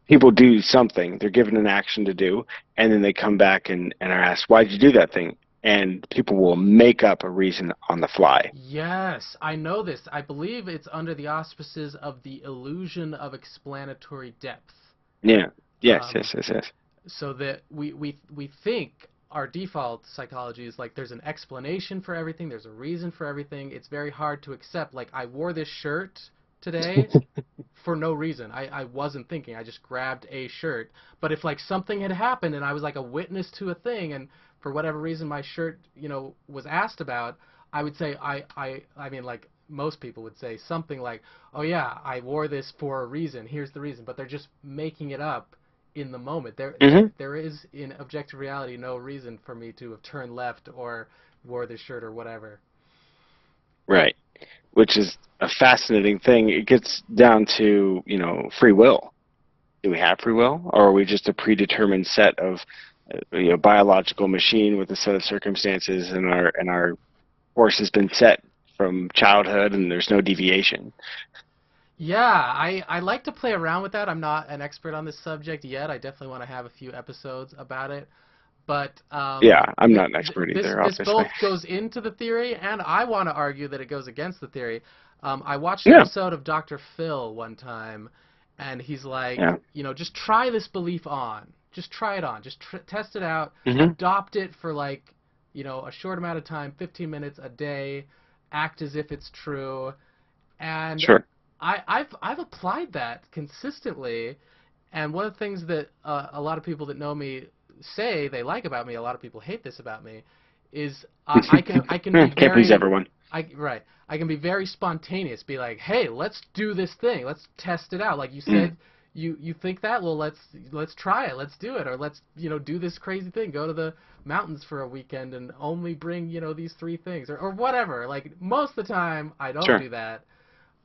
People do something, they're given an action to do, and then they come back and are asked, why did you do that thing? And people will make up a reason on the fly. Yes, I know this. I believe it's under the auspices of the illusion of explanatory depth. Yeah. Yes, Um, yes, yes, yes. so that we think our default psychology is like there's an explanation for everything, there's a reason for everything. It's very hard to accept. Like, I wore this shirt today for no reason. I wasn't thinking. I just grabbed a shirt. But if like something had happened and I was like a witness to a thing, and for whatever reason my shirt, was asked about, I would say I mean, like most people would say something like, "Oh yeah, I wore this for a reason. Here's the reason." But they're just making it up in the moment. There there Hmm. there is in objective reality no reason for me to have turned left or wore this shirt or whatever. Right. Which is a fascinating thing. It gets down to, free will. Do we have free will, or are we just a predetermined set of, biological machine with a set of circumstances, and our course has been set from childhood, and there's no deviation? Yeah, I like to play around with that. I'm not an expert on this subject yet. I definitely want to have a few episodes about it. But Yeah, I'm not an expert this either, this obviously. both goes into the theory, and I want to argue that it goes against the theory. I watched an Yeah, episode of Dr. Phil one time, and he's like, yeah. just try this belief on. Just try it on. Just test it out. Hmm. Adopt it for like, a short amount of time, 15 minutes a day. Act as if it's true. And Sure. I've applied that consistently, and one of the things that a lot of people that know me say they like about me, a lot of people hate this about me, is I can be Can't please very everyone. I can be very spontaneous, be like, hey, let's do this thing, let's test it out. Like you said, you think that, well, let's try it, let's do it, or let's do this crazy thing, go to the mountains for a weekend and only bring these three things, or whatever. Like most of the time, I don't Sure. do that,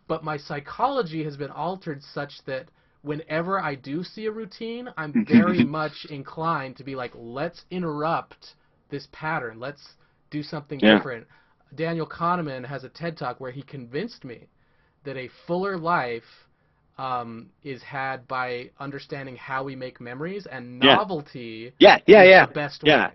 but my psychology has been altered such that whenever I do see a routine, I'm very much inclined to be like, let's interrupt this pattern. Let's do something Yeah. different. Daniel Kahneman has a TED Talk where he convinced me that a fuller life is had by understanding how we make memories, and Yeah. novelty Yeah. Yeah. is Yeah. the best Yeah. way.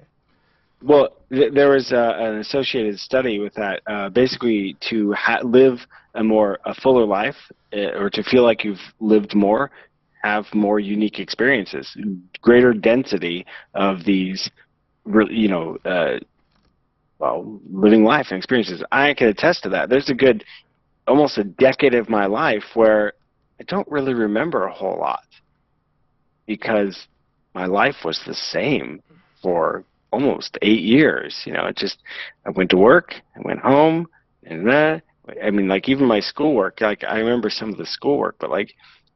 Well, there was an associated study with that. Basically, to live a fuller life, or to feel like you've lived more, have more unique experiences, greater density of these, well, living life and experiences. I can attest to that. There's a good almost a decade of my life where I don't really remember a whole lot because my life was the same for almost 8 years. I went to work, I went home, and I mean, like, even my schoolwork, like, I remember some of the schoolwork, but like,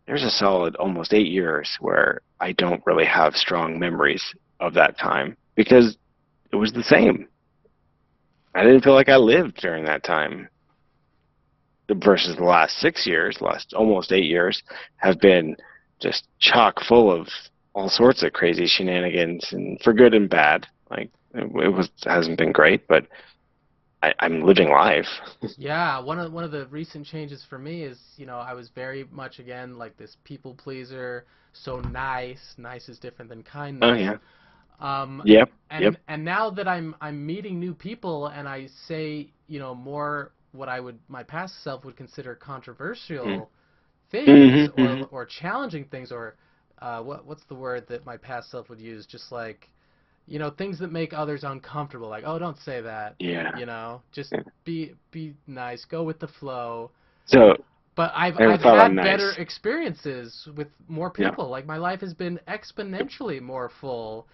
there's a solid almost 8 years where I don't really have strong memories of that time because it was the same. I didn't feel like I lived during that time. Versus the last 6 years, last almost 8 years, have been just chock full of all sorts of crazy shenanigans, and for good and bad. Like it hasn't been great, but I'm living life. Yeah, one of the recent changes for me is, I was very much again like this people pleaser, so nice. Nice is different than Oh kindness. yeah. Um, Yep. Yep. and now that I'm meeting new people and I say, more what my past self would consider controversial things, Mm-hmm. Hmm. or challenging things, or what's the word that my past self would use, just like, things that make others uncomfortable, like, oh, don't say that, Yeah. just Yeah. be nice, go with the flow. So But I've I never I've thought I'm had better nice. experiences with more Yeah. people. Like my life has been Yep. exponentially more full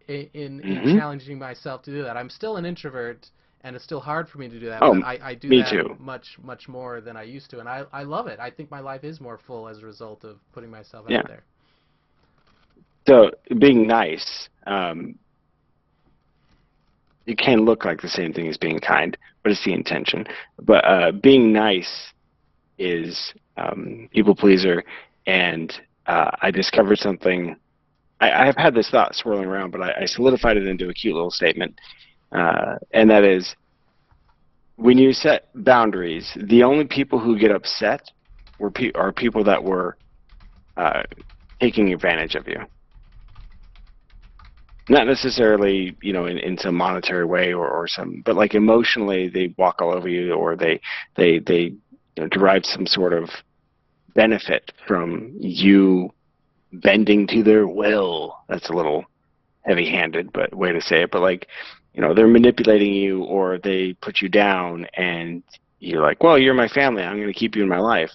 in Mm-hmm. challenging myself to do that. I'm still an introvert, and it's still hard for me to do that, Oh, but I do me that too. much more than I used to, and I love it. I think my life is more full as a result of putting myself Yeah. out there. So being nice, it can look like the same thing as being kind, but it's the intention. But being nice is people pleaser, and I discovered something. I have had this thought swirling around, but I solidified it into a cute little statement, and that is when you set boundaries, the only people who get upset are people that were uh, taking advantage of you. Not necessarily, in some monetary way or some, but like emotionally, they walk all over you, or they derive some sort of benefit from you bending to their will. That's a little heavy-handed, but way to say it. But like, they're manipulating you, or they put you down, and you're like, well, you're my family. I'm going to keep you in my life,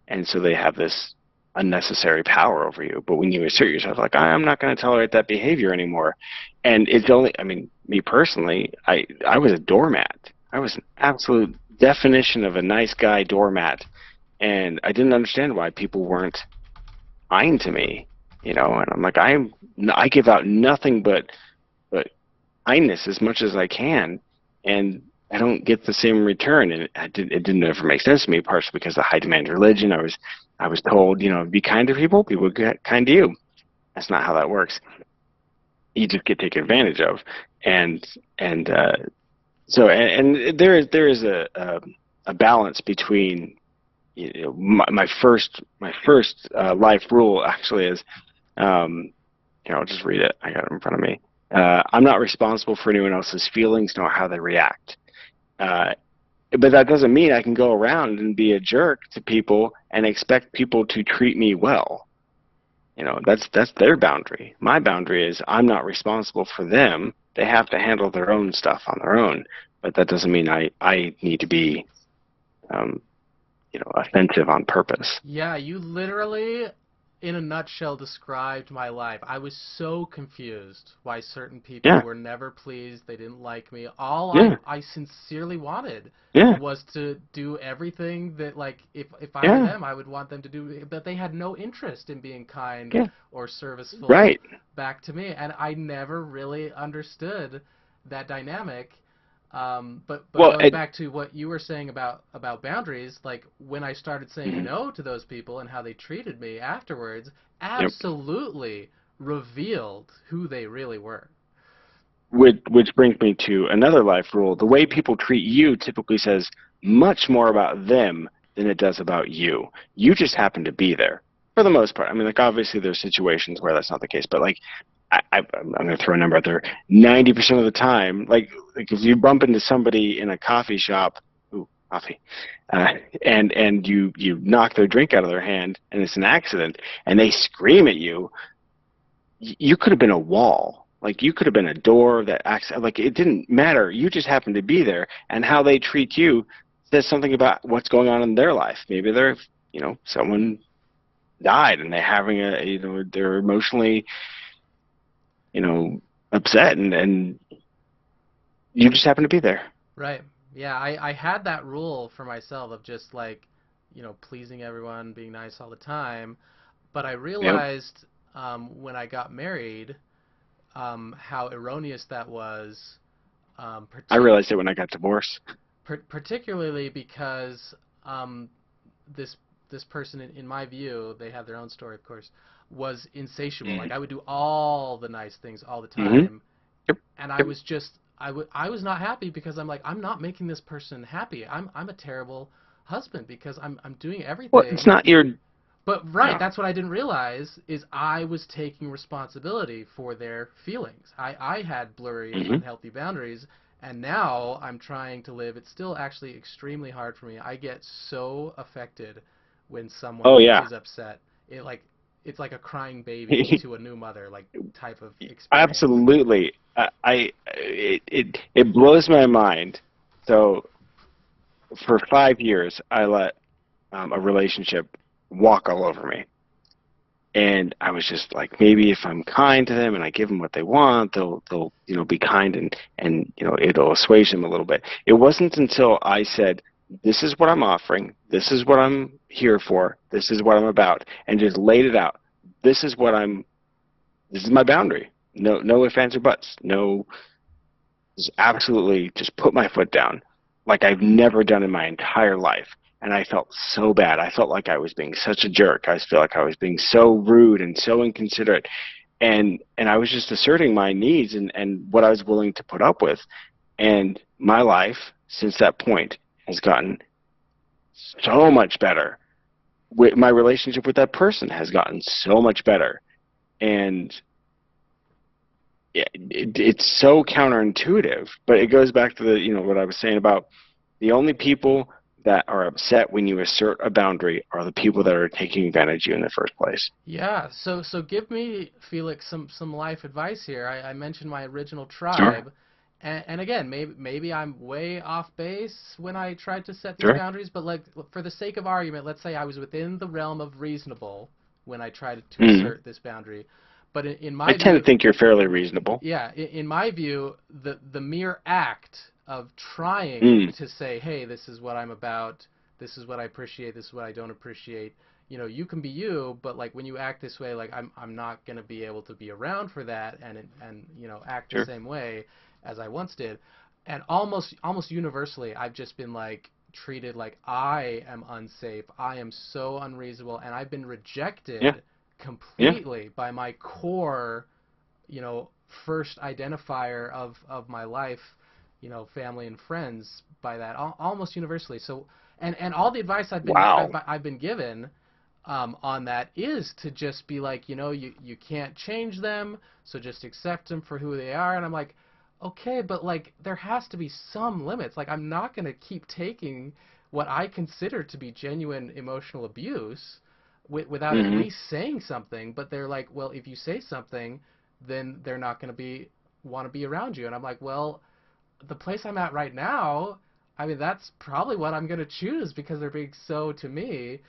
and so they have this unnecessary power over you. But when you assert yourself, like, I'm not going to tolerate that behavior anymore, and it's only, I mean, me personally, I was a doormat. I was an absolute definition of a nice guy doormat, and I didn't understand why people weren't kind to me, and I'm like, I give out nothing but kindness as much as I can, and I don't get the same return, and it didn't ever make sense to me, partially because of high demand religion. I was told, be kind to people, people get kind to you. That's not how that works. You just get taken advantage of, and and so and there is a balance between, my first life rule actually is, here, I'll just read it. I got it in front of me. I'm not responsible for anyone else's feelings nor how they react. Uh, but that doesn't mean I can go around and be a jerk to people and expect people to treat me well. That's their boundary. My boundary is I'm not responsible for them. They have to handle their own stuff on their own. But that doesn't mean I need to be, um, offensive on purpose. Yeah, you literally, in a nutshell, described my life. I was so confused why certain people Yeah, were never pleased. They didn't like me. All yeah, I sincerely wanted yeah, was to do everything that, like, if I were yeah, them, I would want them to do, but they had no interest in being kind yeah. or serviceful Right. back to me, and I never really understood that dynamic. But Well, going back to what you were saying about boundaries, like when I started saying mhm, no to those people and how they treated me afterwards, yep. absolutely revealed who they really were. Which brings me to another life rule. The way people treat you typically says much more about them than it does about you. You just happen to be there for the most part. I mean, like, obviously there's situations where that's not the case, but like, I'm going to throw a number out there. 90% of the time, like if you bump into somebody in a coffee shop, ooh, coffee, uh, and you knock their drink out of their hand, and it's an accident, and they scream at you, you could have been a wall. Like, you could have been a door that acts like, it didn't matter. You just happened to be there, and how they treat you says something about what's going on in their life. Maybe they're, someone died and they're emotionally, you know, upset, and you just happen to be there. Right. Yeah, I had that rule for myself of just like, pleasing everyone, being nice all the time. But I Yep. realized when I got married how erroneous that was, I realized it when I got divorced. particularly because um, this this person, in my view, they have their own story, of course, was insatiable. Like Mm. I would do all the nice things all the Mm-hmm. time, Yep. and I Yep. was just I was not happy because I'm like, I'm not making this person happy. I'm a terrible husband because I'm doing Well, it's everything. not your. But right, Yeah. that's what I didn't realize is I was taking responsibility for their feelings. I had blurry and Mm-hmm. unhealthy boundaries, and now I'm trying to live. It's still actually extremely hard for me. I get so affected when Oh someone yeah. is upset. It's like a crying baby to a new mother, like type of experience. Absolutely. It blows my mind. So for 5 years, I let a relationship walk all over me. And I was just like, maybe if I'm kind to them and I give them what they want, they'll be kind, and it'll assuage them a little bit. It wasn't until I said, this is what I'm offering, this is what I'm here for, this is what I'm about, and just laid it out. This is my boundary. No ifs, ands, or buts. No, just absolutely just put my foot down like I've never done in my entire life. And I felt so bad. I felt like I was being such a jerk. I felt like I was being so rude and so inconsiderate. And I was just asserting my needs and what I was willing to put up with. And my life since that point has gotten so much better. My relationship with that person has gotten so much better. And it's so counterintuitive, but it goes back to the what I was saying about the only people that are upset when you assert a boundary are the people that are taking advantage of you in the first place. Yeah, so give me, Felix, some life advice here. I mentioned my original Sure, tribe, and again, maybe I'm way off base when I tried to set these sure. boundaries, but like for the sake of argument, let's say I was within the realm of reasonable when I tried to Mm. assert this boundary. But in I my tend to view, think you're fairly reasonable. yeah, in my view, the mere act of trying Mm. to say, "Hey, this is what I'm about. This is what I appreciate. This is what I don't appreciate." You can be you, but like when you act this way, like I'm not gonna be able to be around for that and act the Sure. same way as I once did. And almost universally, I've just been like treated like I am unsafe. I am so unreasonable, and I've been Yeah. rejected Yeah. completely by my core first identifier of my life, family and friends by that almost universally. So, and all the advice Wow. I've been given on that is to just be like, you can't change them, so just accept them for who they are. And I'm like, okay, but like there has to be some limits. Like I'm not going to keep taking what I consider to be genuine emotional abuse without at Hmm. least saying something. But they're like, well, if you say something, then they're not going to be want to be around you. And I'm like, well, the place I'm at right now, I mean, that's probably what I'm going to choose because they're being so, to me,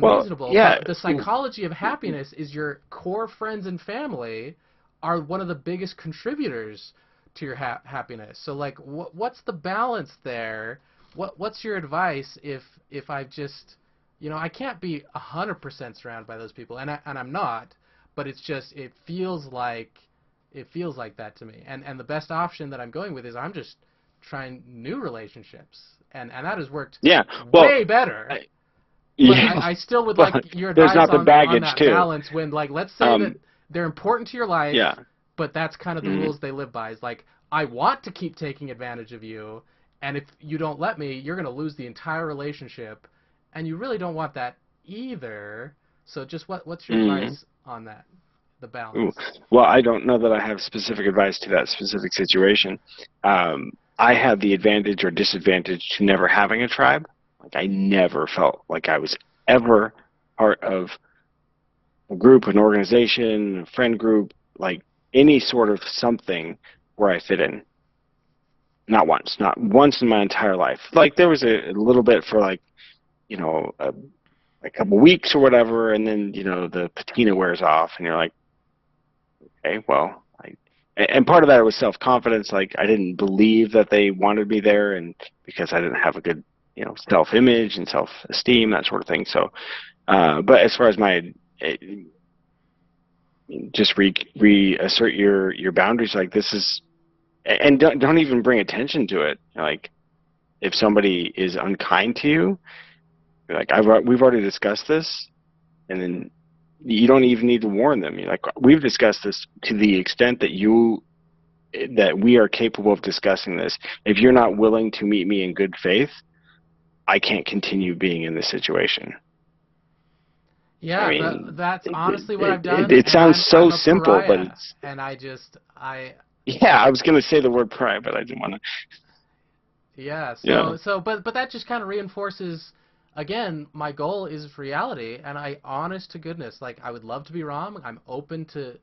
Well, unreasonable. yeah. But the psychology of happiness is your core friends and family are one of the biggest contributors to your happiness. So, like, what's the balance there? What's your advice if I've just, I can't be 100% surrounded by those people, and I'm not, but it's just it feels like that to me. And the best option that I'm going with is I'm just trying new relationships, and that has worked Yeah. Well, way better. I, But yeah. I still would Well, like your there's advice not the on baggage that too. balance when, like, let's say that Um. they're important to your life, Yeah. but that's kind of the Hmm. rules they live by. Is like, I want to keep taking advantage of you, and if you don't let me, you're going to lose the entire relationship, and you really don't want that either. So just what's your Hmm. advice on that, the Ooh. balance? Well, I don't know that I have specific advice to that specific situation. I had the advantage or disadvantage to never having a tribe. Like I never felt like I was ever part of a group, an organization, a friend group, like any sort of something where I fit in. Not once in my entire life. Like there was a little bit for like, you know, a couple weeks or whatever, and then, the patina wears off and you're like, okay, well, and part of that was self-confidence. Like I didn't believe that they wanted me there, and because I didn't have a good, self-image and self-esteem, that sort of thing. So, but as far as uh, just reassert your boundaries, like this is, and don't even bring attention to it. Like if somebody is unkind to you, You're like, we've already discussed this, and then you don't even need to warn them. You're like, we've discussed this to the extent that we are capable of discussing this. If you're not willing to meet me in good faith, I can't continue being in this situation. I Yeah, mean, that's honestly what I've done, it and sounds so I'm a simple, but pariah, it's, and I yeah, I was going to say the word pride, but I didn't want to, yeah. yeah, But that just kind of reinforces, again, my goal is reality, and honest to goodness, like I would love to be wrong. I'm open to,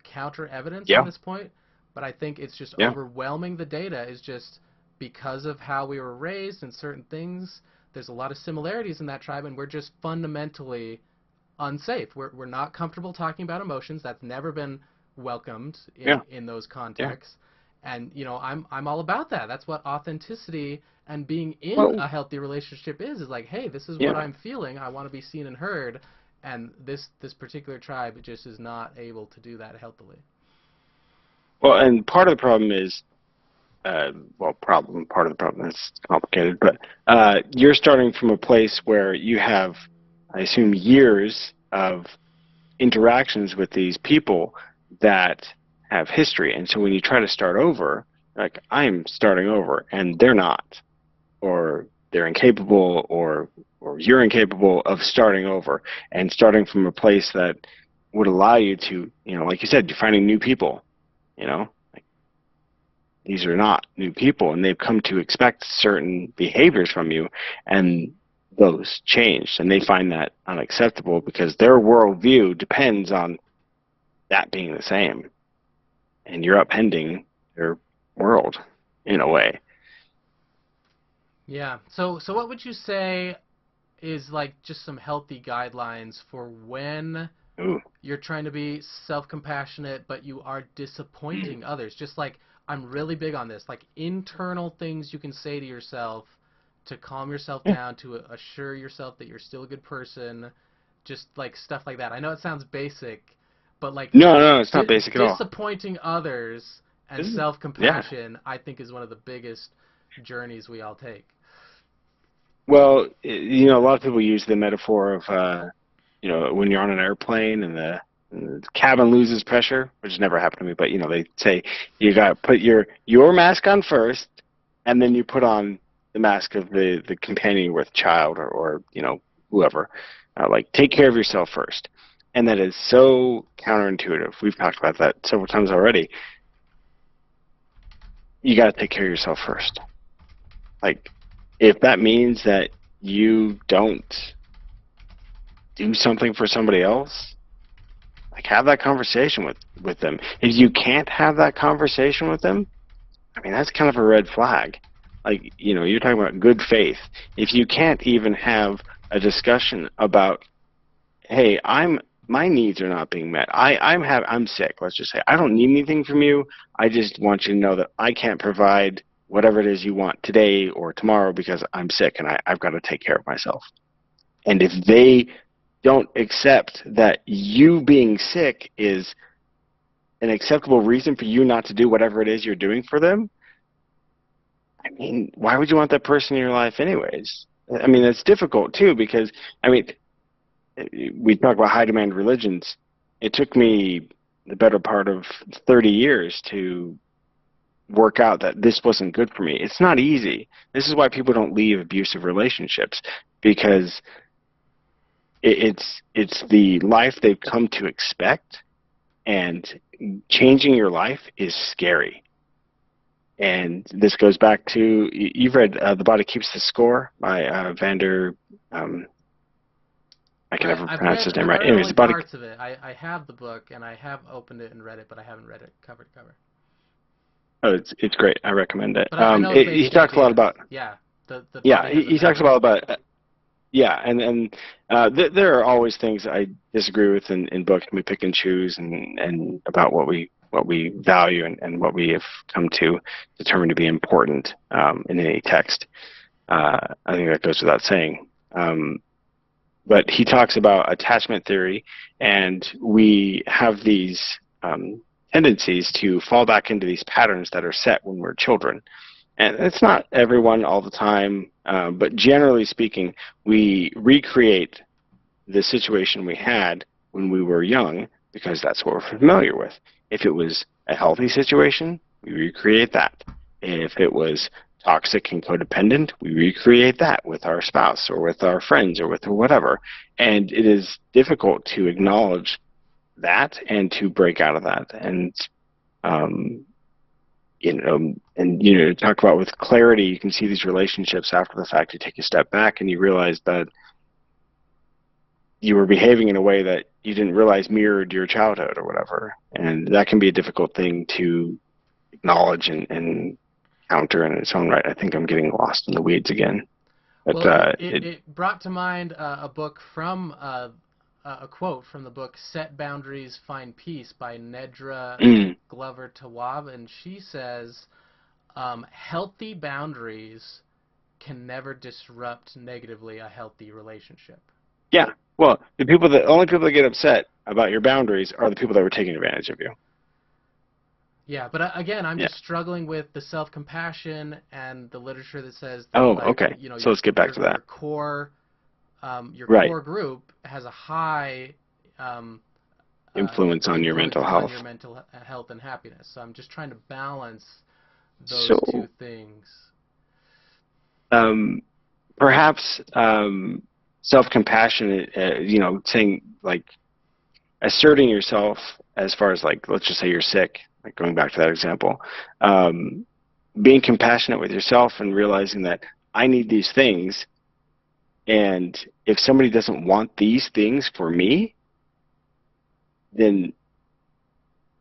counter evidence on yeah, this point, but I think it's just yeah, overwhelming. The data is just because of how we were raised and certain things. There's a lot of similarities in that tribe, and we're just fundamentally unsafe. We're not comfortable talking about emotions. That's never been welcomed yeah, in those yeah. contexts. And I'm all about that. That's what authenticity and being in Well, a healthy relationship is like, hey, this is what yeah. I'm feeling. I want to be seen and heard. And this particular tribe just is not able to do that healthily. Well, and part of the problem is, part of the problem is complicated, but you're starting from a place where you have, I assume, years of interactions with these people that have history. And so when you try to start over, like, I'm starting over and they're not, or they're incapable, or you're incapable of starting over and starting from a place that would allow you to, like you said, you're finding new people, like, these are not new people and they've come to expect certain behaviors from you, and those change and they find that unacceptable because their worldview depends on that being the same, and you're upending their world in a way. Yeah. So what would you say is like just some healthy guidelines for when Ooh. you're trying to be self-compassionate, but you are disappointing others. Just like I'm really big on this, like internal things you can say to yourself to calm yourself Yeah. down, to assure yourself that you're still a good person, just like stuff like that. I know it sounds basic, but like No, no, it's not basic at all. disappointing others and This is, yeah. self-compassion, I think, is one of the biggest journeys we all take. Well, a lot of people use the metaphor of, when you're on an airplane and the cabin loses pressure, which has never happened to me, but they say you got to put your mask on first, and then you put on the mask of the companion you're with, child, or whoever. Like, take care of yourself first, and that is so counterintuitive. We've talked about that several times already. You got to take care of yourself first. Like, if that means that you don't do something for somebody else, like, have that conversation with them. If you can't have that conversation with them, I mean, that's kind of a red flag. Like, you're talking about good faith. If you can't even have a discussion about, hey, my needs are not being met. I'm sick. Let's just say I don't need anything from you. I just want you to know that I can't provide whatever it is you want today or tomorrow because I'm sick and I've got to take care of myself. And if they don't accept that you being sick is an acceptable reason for you not to do whatever it is you're doing for them, I mean, why would you want that person in your life anyways? I mean, it's difficult too because, I mean, we talk about high demand religions. It took me the better part of 30 years to work out that this wasn't good for me. It's not easy. This is why people don't leave abusive relationships, because it's the life they've come to expect, and changing your life is scary. And this goes back to, you've read The Body Keeps the Score by Vander, I can never pronounce his name I've right. read Anyways, only The Body, parts of it. I have the book and I have opened it and read it, but I haven't read it cover to cover. oh, it's great. I recommend it. But I know the He basic talks a lot ideas. about, Yeah, the yeah, body has a he talks a memory. lot about, yeah, and there are always things I disagree with in books, and we pick and choose, and about what we value, and what we have come to determine to be important in any text. I think that goes without saying. But he talks about attachment theory, and we have these tendencies to fall back into these patterns that are set when we're children. And it's not everyone all the time, but generally speaking, we recreate the situation we had when we were young because that's what we're familiar with. If it was a healthy situation, we recreate that. If it was toxic and codependent, we recreate that with our spouse or with our friends or with whatever. And it is difficult to acknowledge that and to break out of that. And um, talk about with clarity, you can see these relationships after the fact. You take a step back and you realize that you were behaving in a way that you didn't realize mirrored your childhood or whatever. And that can be a difficult thing to acknowledge and counter in its own right. I think I'm getting lost in the weeds again. But Well, it brought to mind a book from a quote from the book "Set Boundaries, Find Peace" by Nedra Glover Tawwab, and she says, "Healthy boundaries can never disrupt negatively a healthy relationship." yeah, well, the only people that get upset about your boundaries are the people that were taking advantage of you. Yeah, but again, I'm Yeah. just struggling with the self-compassion and the literature that says that, Oh, like, okay. you know, So let's get back to that. your Right. core group has a high um, Influence on your mental on health. your mental health and happiness. So I'm just trying to balance those So two things. perhaps self-compassion, saying like asserting yourself as far as like, let's just say you're sick, like going back to that example, being compassionate with yourself and realizing that I need these things, and if somebody doesn't want these things for me, then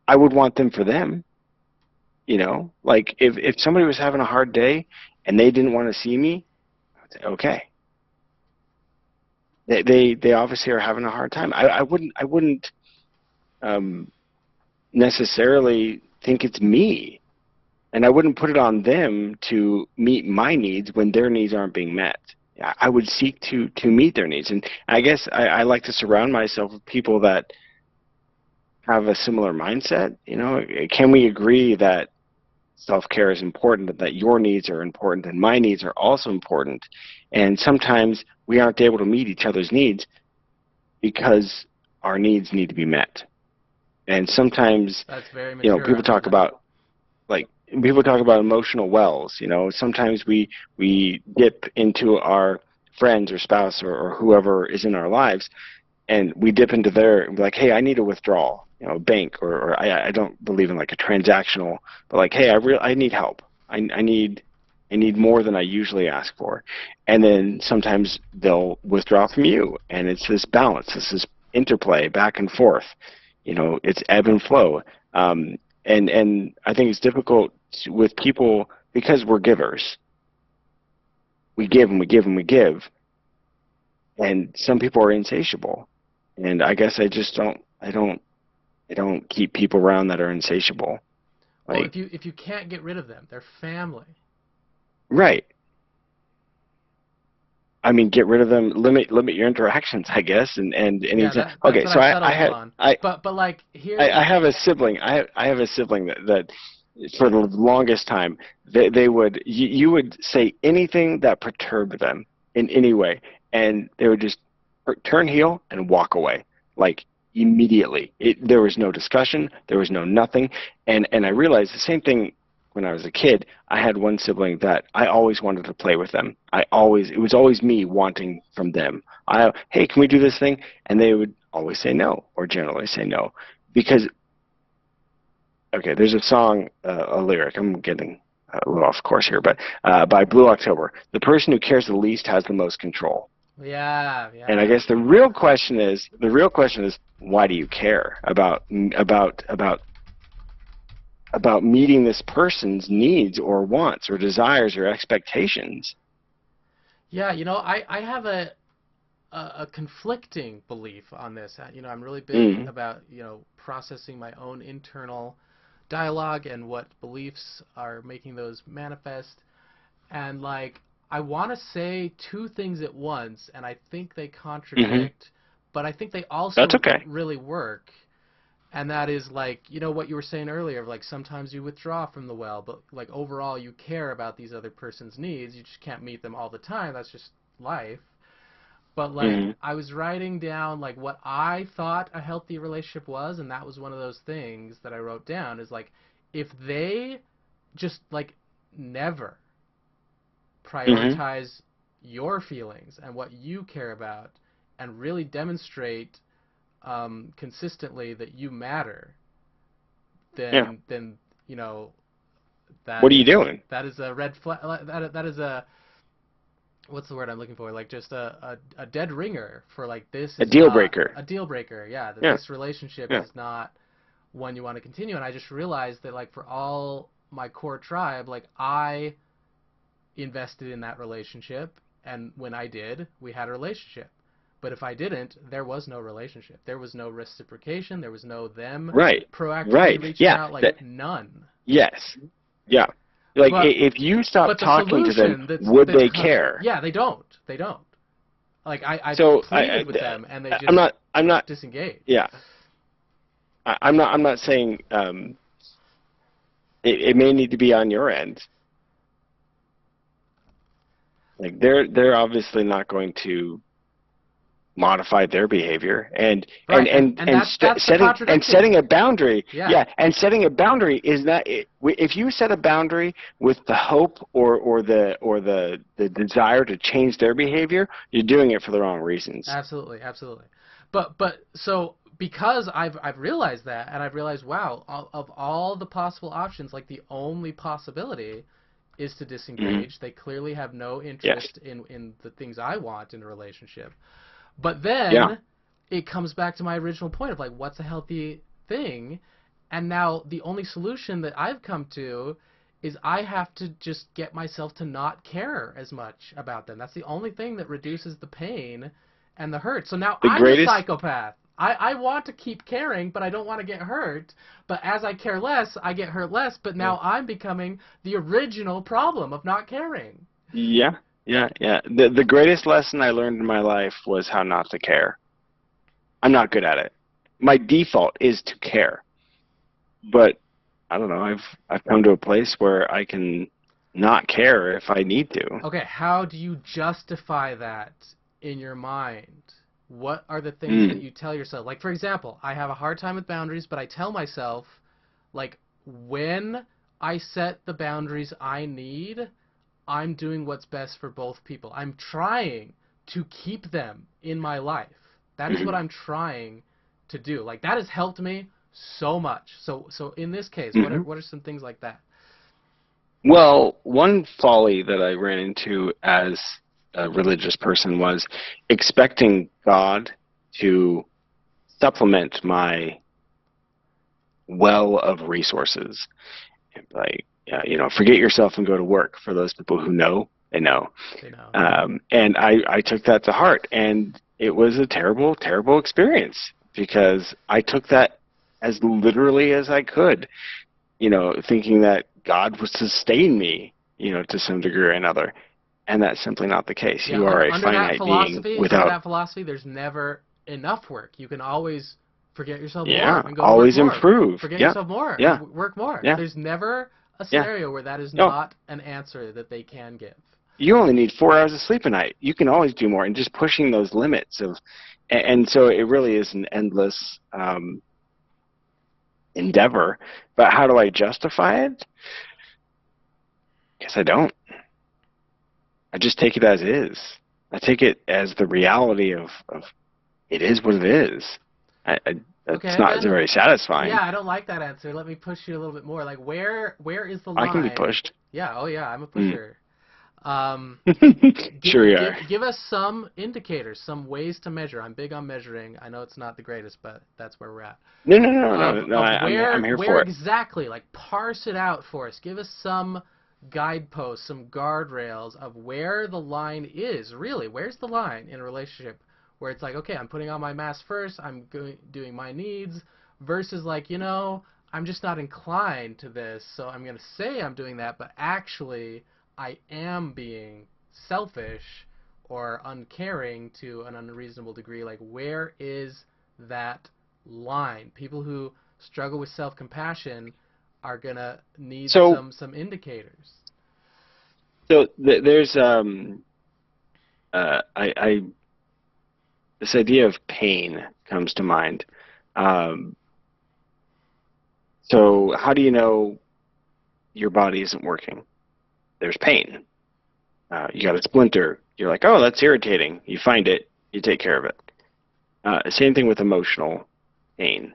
I would want them for them. Like if somebody was having a hard day and they didn't want to see me, I'd say, okay. They obviously are having a hard time. I wouldn't um, necessarily think it's me, and I wouldn't put it on them to meet my needs when their needs aren't being met. I would seek to meet their needs, and I guess I like to surround myself with people that have a similar mindset. Can we agree that self-care is important, that your needs are important, and my needs are also important? And sometimes we aren't able to meet each other's needs because our needs need to be met. And sometimes, That's very mature people on your talk part. about like people talk about emotional wells. Sometimes we dip into our friends or spouse or whoever is in our lives, and we dip into their and be like, hey, I need a withdrawal, bank, or I don't believe in like a transactional, but like, hey, I need help. I need more than I usually ask for. And then sometimes they'll withdraw from you, and it's this balance, this interplay back and forth. It's ebb and flow. And I think it's difficult with people because we're givers. We give and we give and we give, and some people are insatiable. And I guess I don't keep people around that are insatiable. Well, Like, if you can't get rid of them, they're family. right. I mean, get rid of them, limit your interactions, I guess, and Yeah, anything. that's Okay, what so I've I settled I had on. I But like here, I have a sibling. I have a sibling that for the longest time they would you would say anything that perturbed them in any way, and they would just turn heel and walk away, like immediately. There was no discussion. There was no nothing. And I realized the same thing when I was a kid. I had one sibling that I always wanted to play with them. It was always me wanting from them. Hey, can we do this thing? And they would always say no, or generally say no, because okay, there's a song, a lyric. I'm getting a little off course here, but by Blue October, the person who cares the least has the most control. yeah, And I yeah. guess the real question is, why do you care about meeting this person's needs or wants or desires or expectations? Yeah, I have a conflicting belief on this. I'm really big Mm. about, processing my own internal dialogue and what beliefs are making those manifest. And like, I want to say two things at once, and I think they Mm-hmm. contradict, but I think they That's also okay. really work. And that is like, you know, what you were saying earlier, of like sometimes you withdraw from the well, but like overall you care about these other person's needs. You just can't meet them all the time. That's just life. But like Hmm. I was writing down like what I thought a healthy relationship was, and that was one of those things that I wrote down is like if they just like never Hmm. prioritize your feelings and what you care about and really demonstrate consistently that you matter, Yeah. then you know What are you doing? that is a red flag. That is a, what's the word I'm looking for? Like just a dead ringer for like this A is deal not breaker. a deal breaker. Yeah, that Yeah. this relationship Yeah. is not one you want to continue. And I just realized that like for all my core tribe, like I invested in that relationship, and when I did, we had a relationship. But if I didn't, there was no relationship. There was no reciprocation. There was no them Right. proactively Right. reaching Yeah. out. Like That, none. yes. Yeah. Like But if you stop but the talking to them, solution would that's they come, care? yeah, they don't. They don't. Like I've So pleaded with them, and they I'm just not. I'm not. disengage. Yeah. I'm not. I'm not saying it may need to be on your end. Like they're obviously not going to modify their behavior Right, and that's the setting contradiction. a boundary. Yeah, Yeah, and setting a boundary is not if you set a boundary with the hope or the desire to change their behavior, you're doing it for the wrong reasons. absolutely, absolutely. But so because I've realized that, and I've realized, wow, of all the possible options, like the only possibility is to Hmm. disengage. They clearly have no Yes. interest in the things I want in a relationship. But Yeah. then it comes back to my original point of like, what's a healthy thing? And now the only solution that I've come to is I have to just get myself to not care as much about them. That's the only thing that reduces the pain and the hurt. So now The I'm the greatest. psychopath. I want to keep caring, but I don't want to get hurt. But as I care less, I get hurt less. But now I'm becoming the original problem of not caring. Yeah. Yeah. Yeah. The greatest lesson I learned in my life was how not to care. I'm not good at it. My default is to care, but I don't know. I've come to a place where I can not care if I need to. Okay, how do you justify that in your mind? What are the things that Mm. you tell yourself? Like, for example, I have a hard time with boundaries, but I tell myself, like, when I set the boundaries I need, I'm doing what's best for both people. I'm trying to keep them in my life. That is what Hmm. I'm trying to do. Like, that has helped me so much. So in this case, Hmm. what are some things like that? Well, one folly that I ran into as a religious person was expecting God to supplement my well of resources. Like, forget yourself and go to work. For those people who know, they know. They know. And I took that to heart, and it was a terrible, terrible experience because I took that as literally as I could, thinking that God would sustain me, to some degree or another. And that's simply not the case. Yeah, You are a finite being under without, that philosophy, there's never enough work. You can always forget yourself more yeah, and go to work always more. improve. Forget Yeah, yourself more and yeah, work more. yeah, There's never a yeah. scenario where that is No, not an answer that they can give. you only need 4 hours of sleep a night. You can always do more, and just pushing those limits of, and so it really is an endless endeavor. But how do I justify it? Guess I don't. I just take it as is. I take it as the reality of it is what it is. That's Okay, not then very satisfying. yeah, I don't like that answer. Let me push you a little bit more. Like where is the I can be line? pushed. Yeah, oh yeah, I'm a Mm. pusher. Um, Sure you are. give us some indicators, some ways to measure. I'm big on measuring. I know it's not the greatest, but that's where we're at. No, no, no, no, no. Of I'm here where for it. exactly, like parse it out for us. Give us some guideposts, some guardrails of where the line is. Really, where's the line in a relationship where it's like, okay, I'm putting on my mask first. I'm doing my needs versus like, I'm just not inclined to this, so I'm gonna say I'm doing that, but actually I am being selfish or uncaring to an unreasonable degree. Like, where is that line. People who struggle with self-compassion are gonna need So some indicators. there's I this idea of pain comes to mind. Um, so how do you know your body isn't working? There's pain. You got a splinter. You're like, oh, that's irritating. You find it. You take care of it. Same thing with emotional pain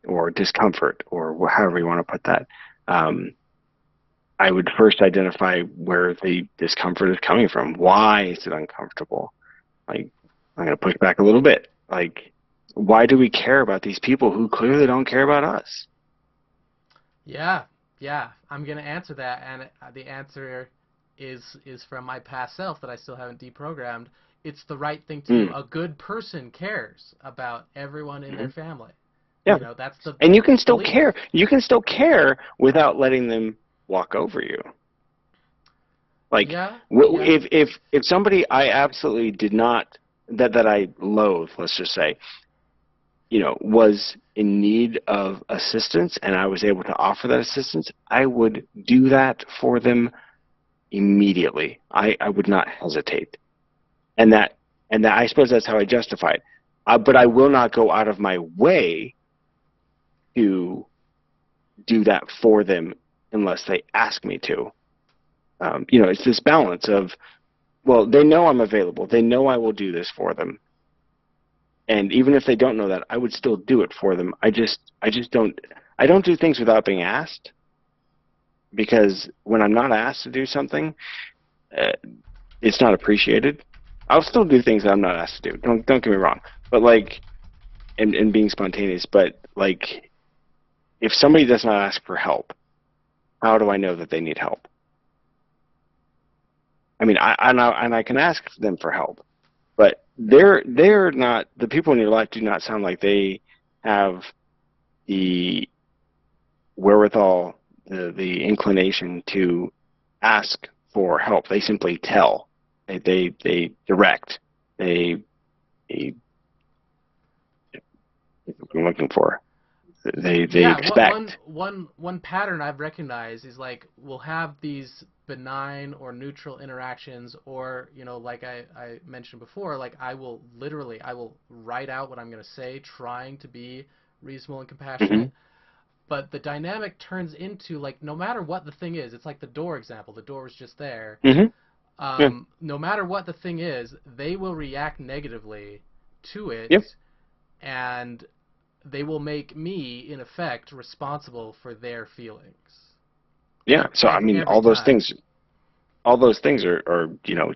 or discomfort or however you want to put that. Um, I would first identify where the discomfort is coming from. Why is it uncomfortable? Like, I'm going to push back a little bit. Like, why do we care about these people who clearly don't care about us? Yeah, yeah. I'm gonna answer that, and the answer is from my past self that I still haven't deprogrammed. It's the right thing to do. Mm. A good person cares about everyone in their Hmm. family. Yeah. That's the And you can still belief. care. You can still care without letting them walk over you. Like, Yeah, yeah. if somebody I absolutely did not that I loathe, let's just say, was in need of assistance and I was able to offer that assistance, I would do that for them immediately. I would not hesitate. And that I suppose that's how I justify it. But I will not go out of my way to do that for them unless they ask me to. It's this balance of, well, they know I'm available. They know I will do this for them. And even if they don't know that, I would still do it for them. I just don't do things without being asked, because when I'm not asked to do something, uh, it's not appreciated. I'll still do things that I'm not asked to do. Don't get me wrong, but like, and being spontaneous. But like, if somebody does not ask for help, how do I know that they need help? I mean, I can ask them for help, but they're not, the people in your life do not sound like they have the wherewithal, the inclination to ask for help. They simply tell. They direct. They what I'm looking for. They Yeah, expect. one pattern I've recognized is like we'll have these benign or neutral interactions, or like I mentioned before, like I will write out what I'm going to say, trying to be reasonable and Hmm. compassionate. But the dynamic turns into, like, no matter what the thing is, it's like the door example. The door was just there. Hmm. Yeah. No matter what the thing is, they will react negatively to it, Yep. and they will make me, in effect, responsible for their feelings. Yeah. So I mean, Every time. all those things are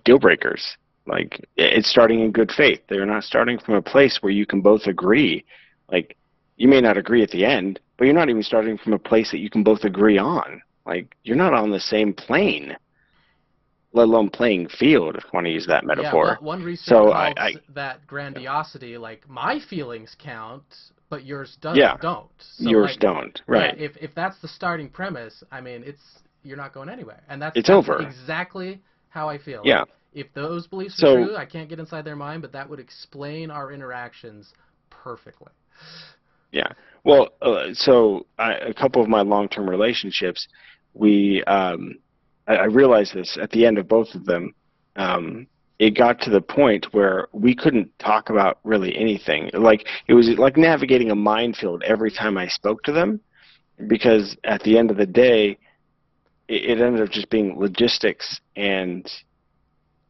deal breakers. Like, it's starting in good faith. They're not starting from a place where you can both agree. Like, you may not agree at the end, but you're not even starting from a place that you can both agree on. Like, you're not on the same plane, let alone playing field, if you want to use that Yeah, metaphor. one research So called I that grandiosity, like, my feelings count, but yours yeah, don't. So, yours like, don't. yeah, Right. if that's the starting premise, I mean, you're not going anywhere. And It's that's over. exactly how I feel. Yeah. Like, if those beliefs are So true, I can't get inside their mind, but that would explain our interactions perfectly. yeah. Well, a couple of my long-term relationships, we I realized this at the end of both of them. Um, it got to the point where we couldn't talk about really anything. Like, it was like navigating a minefield every time I spoke to them, because at the end of the day, it ended up just being logistics and,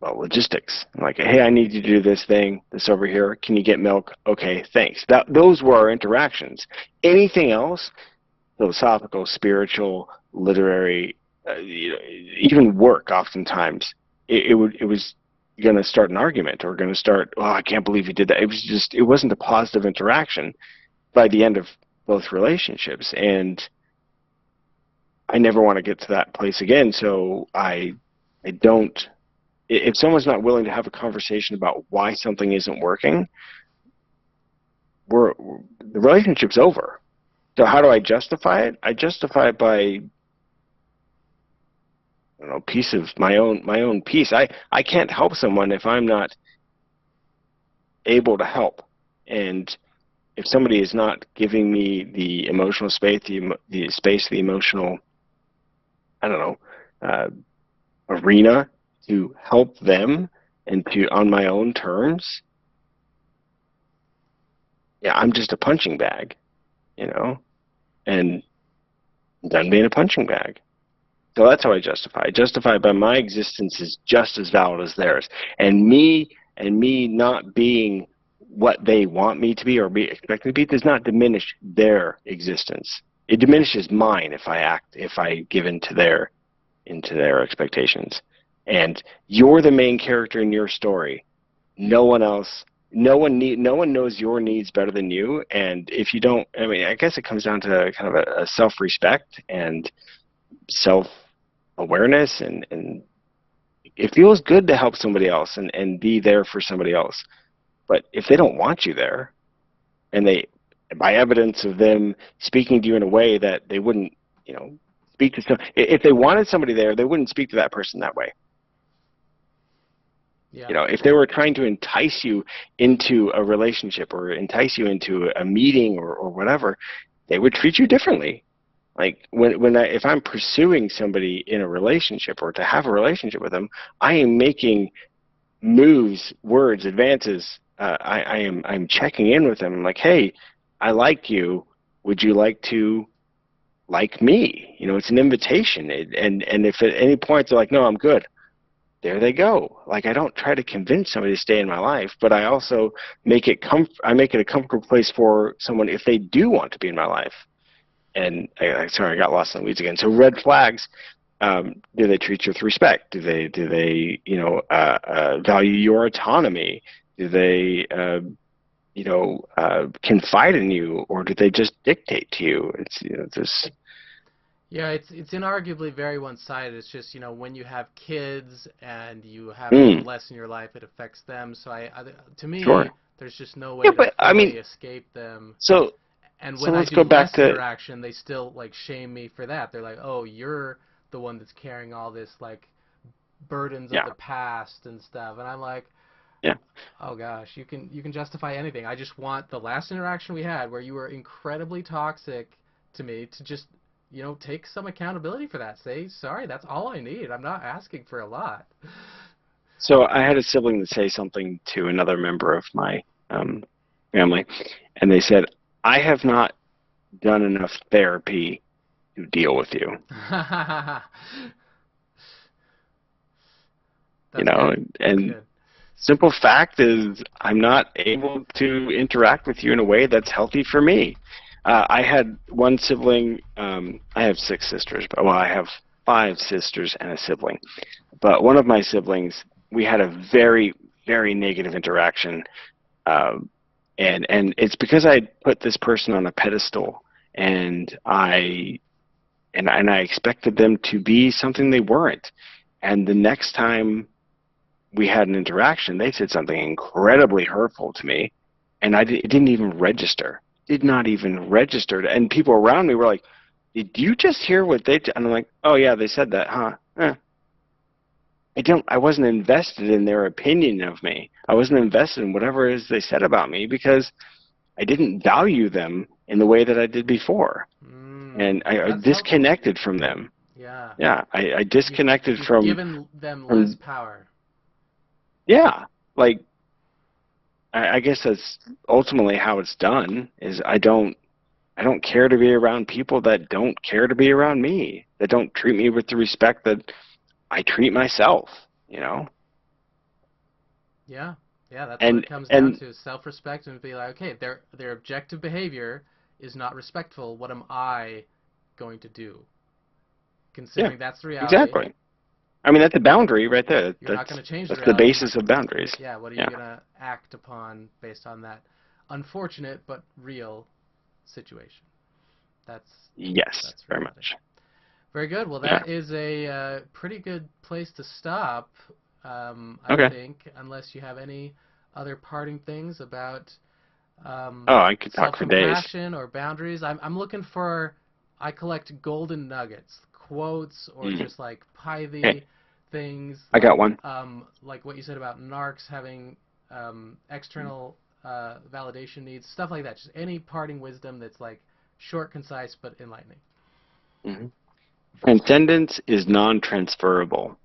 well, logistics. Like, hey, I need you to do this thing, this over here. Can you get milk? Okay, thanks. Those were our interactions. Anything else, philosophical, spiritual, literary, even work, oftentimes, it was going to start an argument, or going to start, oh, I can't believe you did that. It wasn't a positive interaction by the end of both relationships. And I never want to get to that place again. So I don't, if someone's not willing to have a conversation about why something isn't working, we're the relationship's over. So how do I justify it? I justify it by, I don't know, piece of my own piece. I can't help someone if I'm not able to help. And if somebody is not giving me the emotional space, the emotional, I don't know, uh, arena to help them and to on my own terms, yeah, I'm just a punching bag, you know, and I'm done being a punching bag. So that's how I justify. I justify by my existence is just as valid as theirs, and me not being what they want me to be or be expected to be does not diminish their existence. It diminishes mine if I give into their expectations. And you're the main character in your story. No one else. No one knows your needs better than you. And if you don't, I mean, I guess it comes down to kind of a self-respect and self-awareness, and it feels good to help somebody else and be there for somebody else. But if they don't want you there, and they, by evidence of them speaking to you in a way that they wouldn't, you know, speak to some, if they wanted somebody there, they wouldn't speak to that person that way. Yeah. You know, if they were trying to entice you into a relationship or entice you into a meeting or whatever, they would treat you differently. Like if I'm pursuing somebody in a relationship or to have a relationship with them, I am making moves, words, advances. I'm checking in with them. I'm like, hey, I like you. Would you like to like me? You know, it's an invitation. And if at any point they're like, no, I'm good, there they go. Like, I don't try to convince somebody to stay in my life, but I also I make it a comfortable place for someone if they do want to be in my life. And sorry, I got lost in the weeds again. So red flags. Do they treat you with respect? Do they value your autonomy? Do they confide in you, or do they just dictate to you? It's this. Yeah, it's inarguably very one-sided. It's just, when you have kids and you have them Mm, less in your life, it affects them. So to sure. me, there's just no Yeah, way to but I mean, fully escape them. so And so when I let's do go back less to interaction, they still like shame me for that. They're like, "Oh, you're the one that's carrying all this like burdens of yeah, the past and stuff." And I'm like, yeah. "Oh gosh, you can justify anything. I just want the last interaction we had where you were incredibly toxic to me to just, take some accountability for that. Say, "Sorry, that's all I need. I'm not asking for a lot." So I had a sibling that say something to another member of my family, and they said, "I have not done enough therapy to deal with you." You That's know, good. That's and good. simple fact is I'm not able to interact with you in a way that's healthy for me. I had one sibling. I have six sisters, but well, I have five sisters and a sibling. But one of my siblings, we had a very, very negative interaction, um, and it's because I put this person on a pedestal, and I expected them to be something they weren't. And the next time we had an interaction, they said something incredibly hurtful to me, and it didn't even register. Did not even register. And people around me were like, "Did you just hear what they?" And I'm like, "Oh yeah, they said that, huh?" I wasn't invested in their opinion of me. I wasn't invested in whatever it is they said about me because I didn't value them in the way that I did before, and I That's helpful. disconnected from them. Yeah. Yeah, I You've disconnected you've given them less from power. yeah, like I guess that's ultimately how it's done. Is I don't care to be around people that don't care to be around me, that don't treat me with the respect that I treat myself. You know, Yeah. Yeah, that's what and it comes down and to, self-respect, and be like, okay, their objective behavior is not respectful. What am I going to do? yeah, Considering that's the reality, exactly. I mean, that's a boundary right there. you're not going to change the That's the reality. basis of boundaries. Yeah, what are you Yeah. going to act upon based on that unfortunate but real situation? That's Yes, that's very reality. much. Very good. Well, Yeah. that is a pretty good place to stop, I Okay. think, unless you have any other parting things about Oh, I could talk for days. self-compassion or boundaries. I'm looking for, I collect golden nuggets, quotes, or Mm. just like Okay, pithy things, I got one. like what you said about narcs having external validation needs, stuff like that. Just any parting wisdom that's like short, concise, but enlightening. Hmm. Transcendence is non-transferable.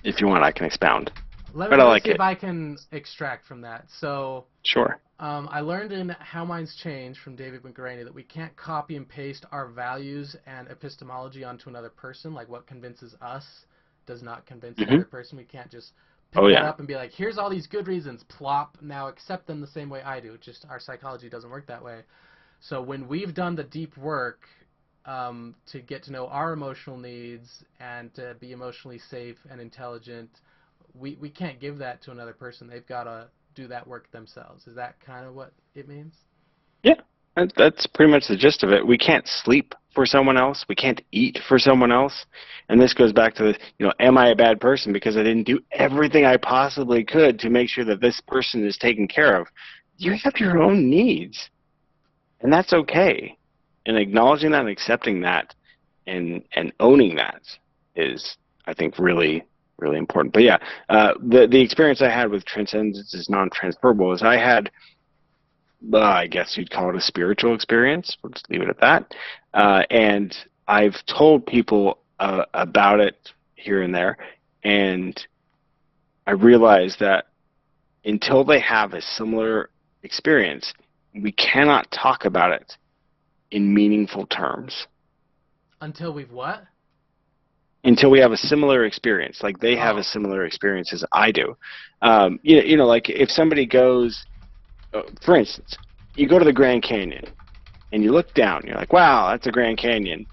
If you want, I can expound. But I Let me like see if it. I can extract from that. So Sure. I learned in How Minds Change from David McGraney that we can't copy and paste our values and epistemology onto another person. Like what convinces us does not convince the Hmm. other person. We can't just pick Oh that yeah. up and be like, here's all these good reasons, plop, now accept them the same way I do. Just our psychology doesn't work that way. So when we've done the deep work to get to know our emotional needs and to be emotionally safe and intelligent, we can't give that to another person. They've got to do that work themselves. Is that kind of what it means? Yeah. That's pretty much the gist of it. We can't sleep for someone else. We can't eat for someone else. And this goes back to the, am I a bad person because I didn't do everything I possibly could to make sure that this person is taken care of? You have your own needs, and that's okay. And acknowledging that and accepting that and owning that is, I think, really, really important. But yeah, the experience I had with transcendence is non-transferable. Is I had, I guess you'd call it a spiritual experience. We'll just leave it at that. And I've told people about it here and there, and I realized that until they have a similar experience, we cannot talk about it in meaningful terms. Until we've what? Until we have a similar experience, like they have a Oh, similar experience as I do. Like if somebody goes, for instance, you go to the Grand Canyon and you look down, you're like, wow, that's a Grand Canyon.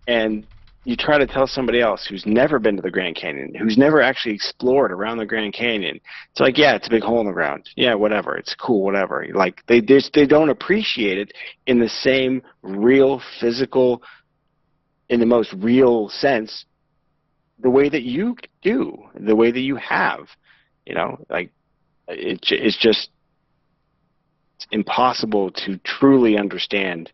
And you try to tell somebody else who's never been to the Grand Canyon, who's never actually explored around the Grand Canyon. It's like, yeah, it's a big hole in the ground. Yeah, whatever. It's cool, whatever. Like they don't appreciate it in the same real physical, in the most real sense, the way that you do, the way that you have. Like it's just impossible to truly understand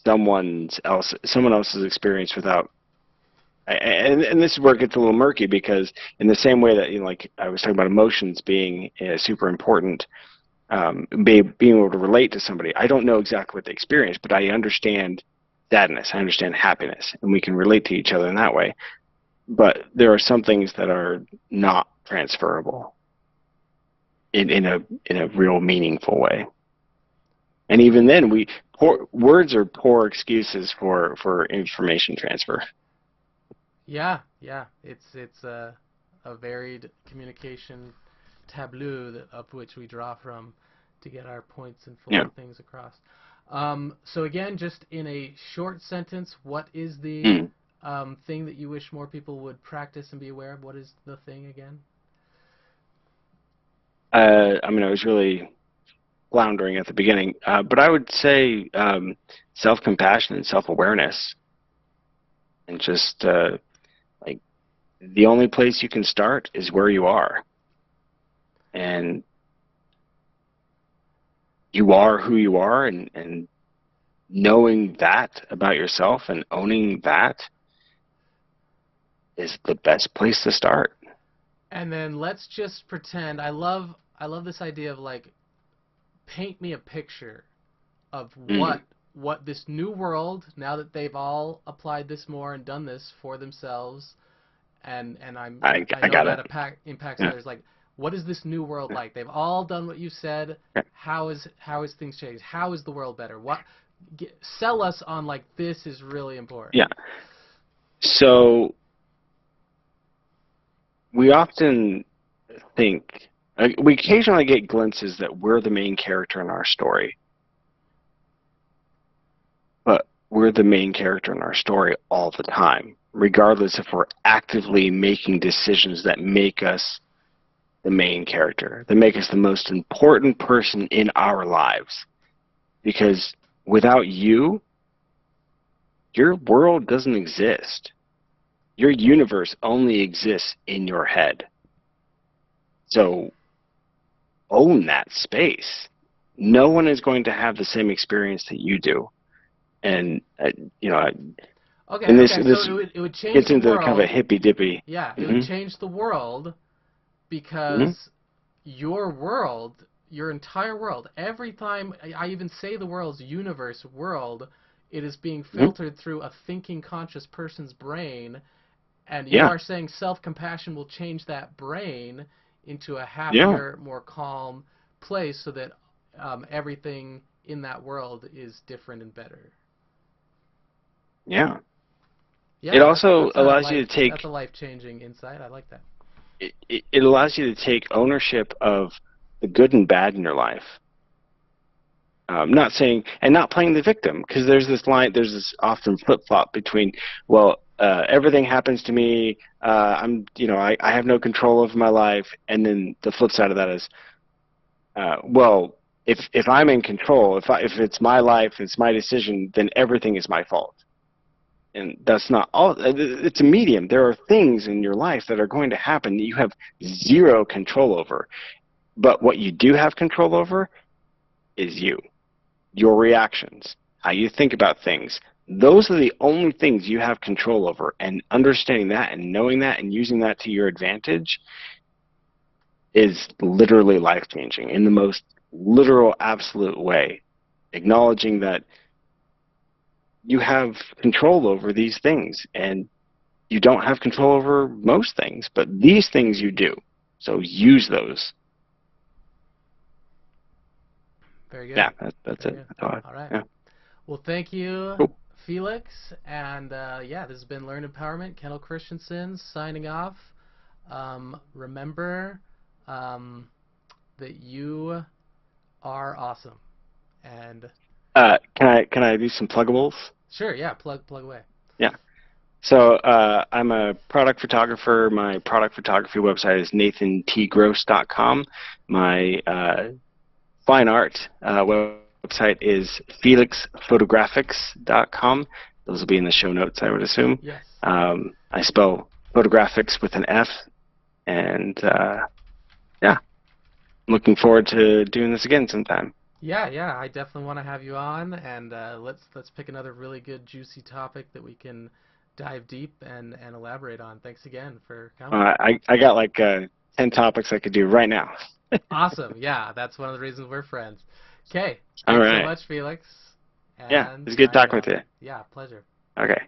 someone else's experience without. And this is where it gets a little murky, because in the same way that like I was talking about emotions being super important, being able to relate to somebody, I don't know exactly what they experience, but I understand sadness, I understand happiness, and we can relate to each other in that way. But there are some things that are not transferable in a real meaningful way. And even then, words are poor excuses for information transfer. yeah, yeah. It's a varied communication tableau of which we draw from to get our points and Yeah. full things across. So again, just in a short sentence, what is the Mm. thing that you wish more people would practice and be aware of? What is the thing again? I was really floundering at the beginning, but I would say self-compassion and self-awareness, and just like the only place you can start is where you are, and you are who you are, and knowing that about yourself and owning that is the best place to start. And then let's just pretend. I love this idea of like paint me a picture of Mm. what this new world, now that they've all applied this more and done this for themselves, and I I know got that it. impacts Yeah. others. Like, what is this new world like? They've all done what you said. Yeah. How is things changed? How is the world better? Sell us on like this is really important. Yeah. So we often think, we occasionally get glimpses that we're the main character in our story, but we're the main character in our story all the time, regardless if we're actively making decisions that make us the main character, that make us the most important person in our lives. Because without you, your world doesn't exist. Your universe only exists in your head. So own that space. No one is going to have the same experience that you do. And, Okay, And okay. So this it would change gets the into kind of a world. hippy dippy. Yeah, it would Hmm. change the world Hmm. because your world, your entire world, every time I even say the world's universe world, it is being Hmm. filtered through a thinking, conscious person's brain, and you Yeah. are saying self-compassion will change that brain into a Yeah. happier, more calm place so that everything in that world is different and better. Yeah. It Yeah, also allows you to that's take a life-changing insight. I like that. it allows you to take ownership of the good and bad in your life. Not saying and not playing the victim, because there's this often flip flop between, well, everything happens to me, I have no control over my life, and then the flip side of that is, well, if I'm in control, if it's my life, it's my decision, then everything is my fault. And that's not all. It's a medium. There are things in your life that are going to happen that you have zero control over. But what you do have control over is you, your reactions, how you think about things. Those are the only things you have control over. And understanding that and knowing that and using that to your advantage is literally life changing in the most literal, absolute way. Acknowledging that you have control over these things and you don't have control over most things, but these things you do. So use those. Very good. Yeah, that's Very it. good. That's all All right. yeah. Well, thank you, Cool. Felix. And yeah, this has been Learn Empowerment. Kendel Christensen signing off. Remember that you are awesome. And Can I do some pluggables? sure, yeah, plug away. Yeah. So I'm a product photographer. My product photography website is nathantgross.com. My fine art website is felixphotographics.com. Those will be in the show notes, I would assume. Yes. I spell photographics with an F, and yeah, I'm looking forward to doing this again sometime. Yeah, yeah, I definitely want to have you on, and let's pick another really good, juicy topic that we can dive deep and elaborate on. Thanks again for coming. I got like 10 topics I could do right now. Awesome. Yeah, that's one of the reasons we're friends. Okay, All thanks so right. much, Felix. Yeah, And it's good signing talking with off. you. Yeah, pleasure. Okay.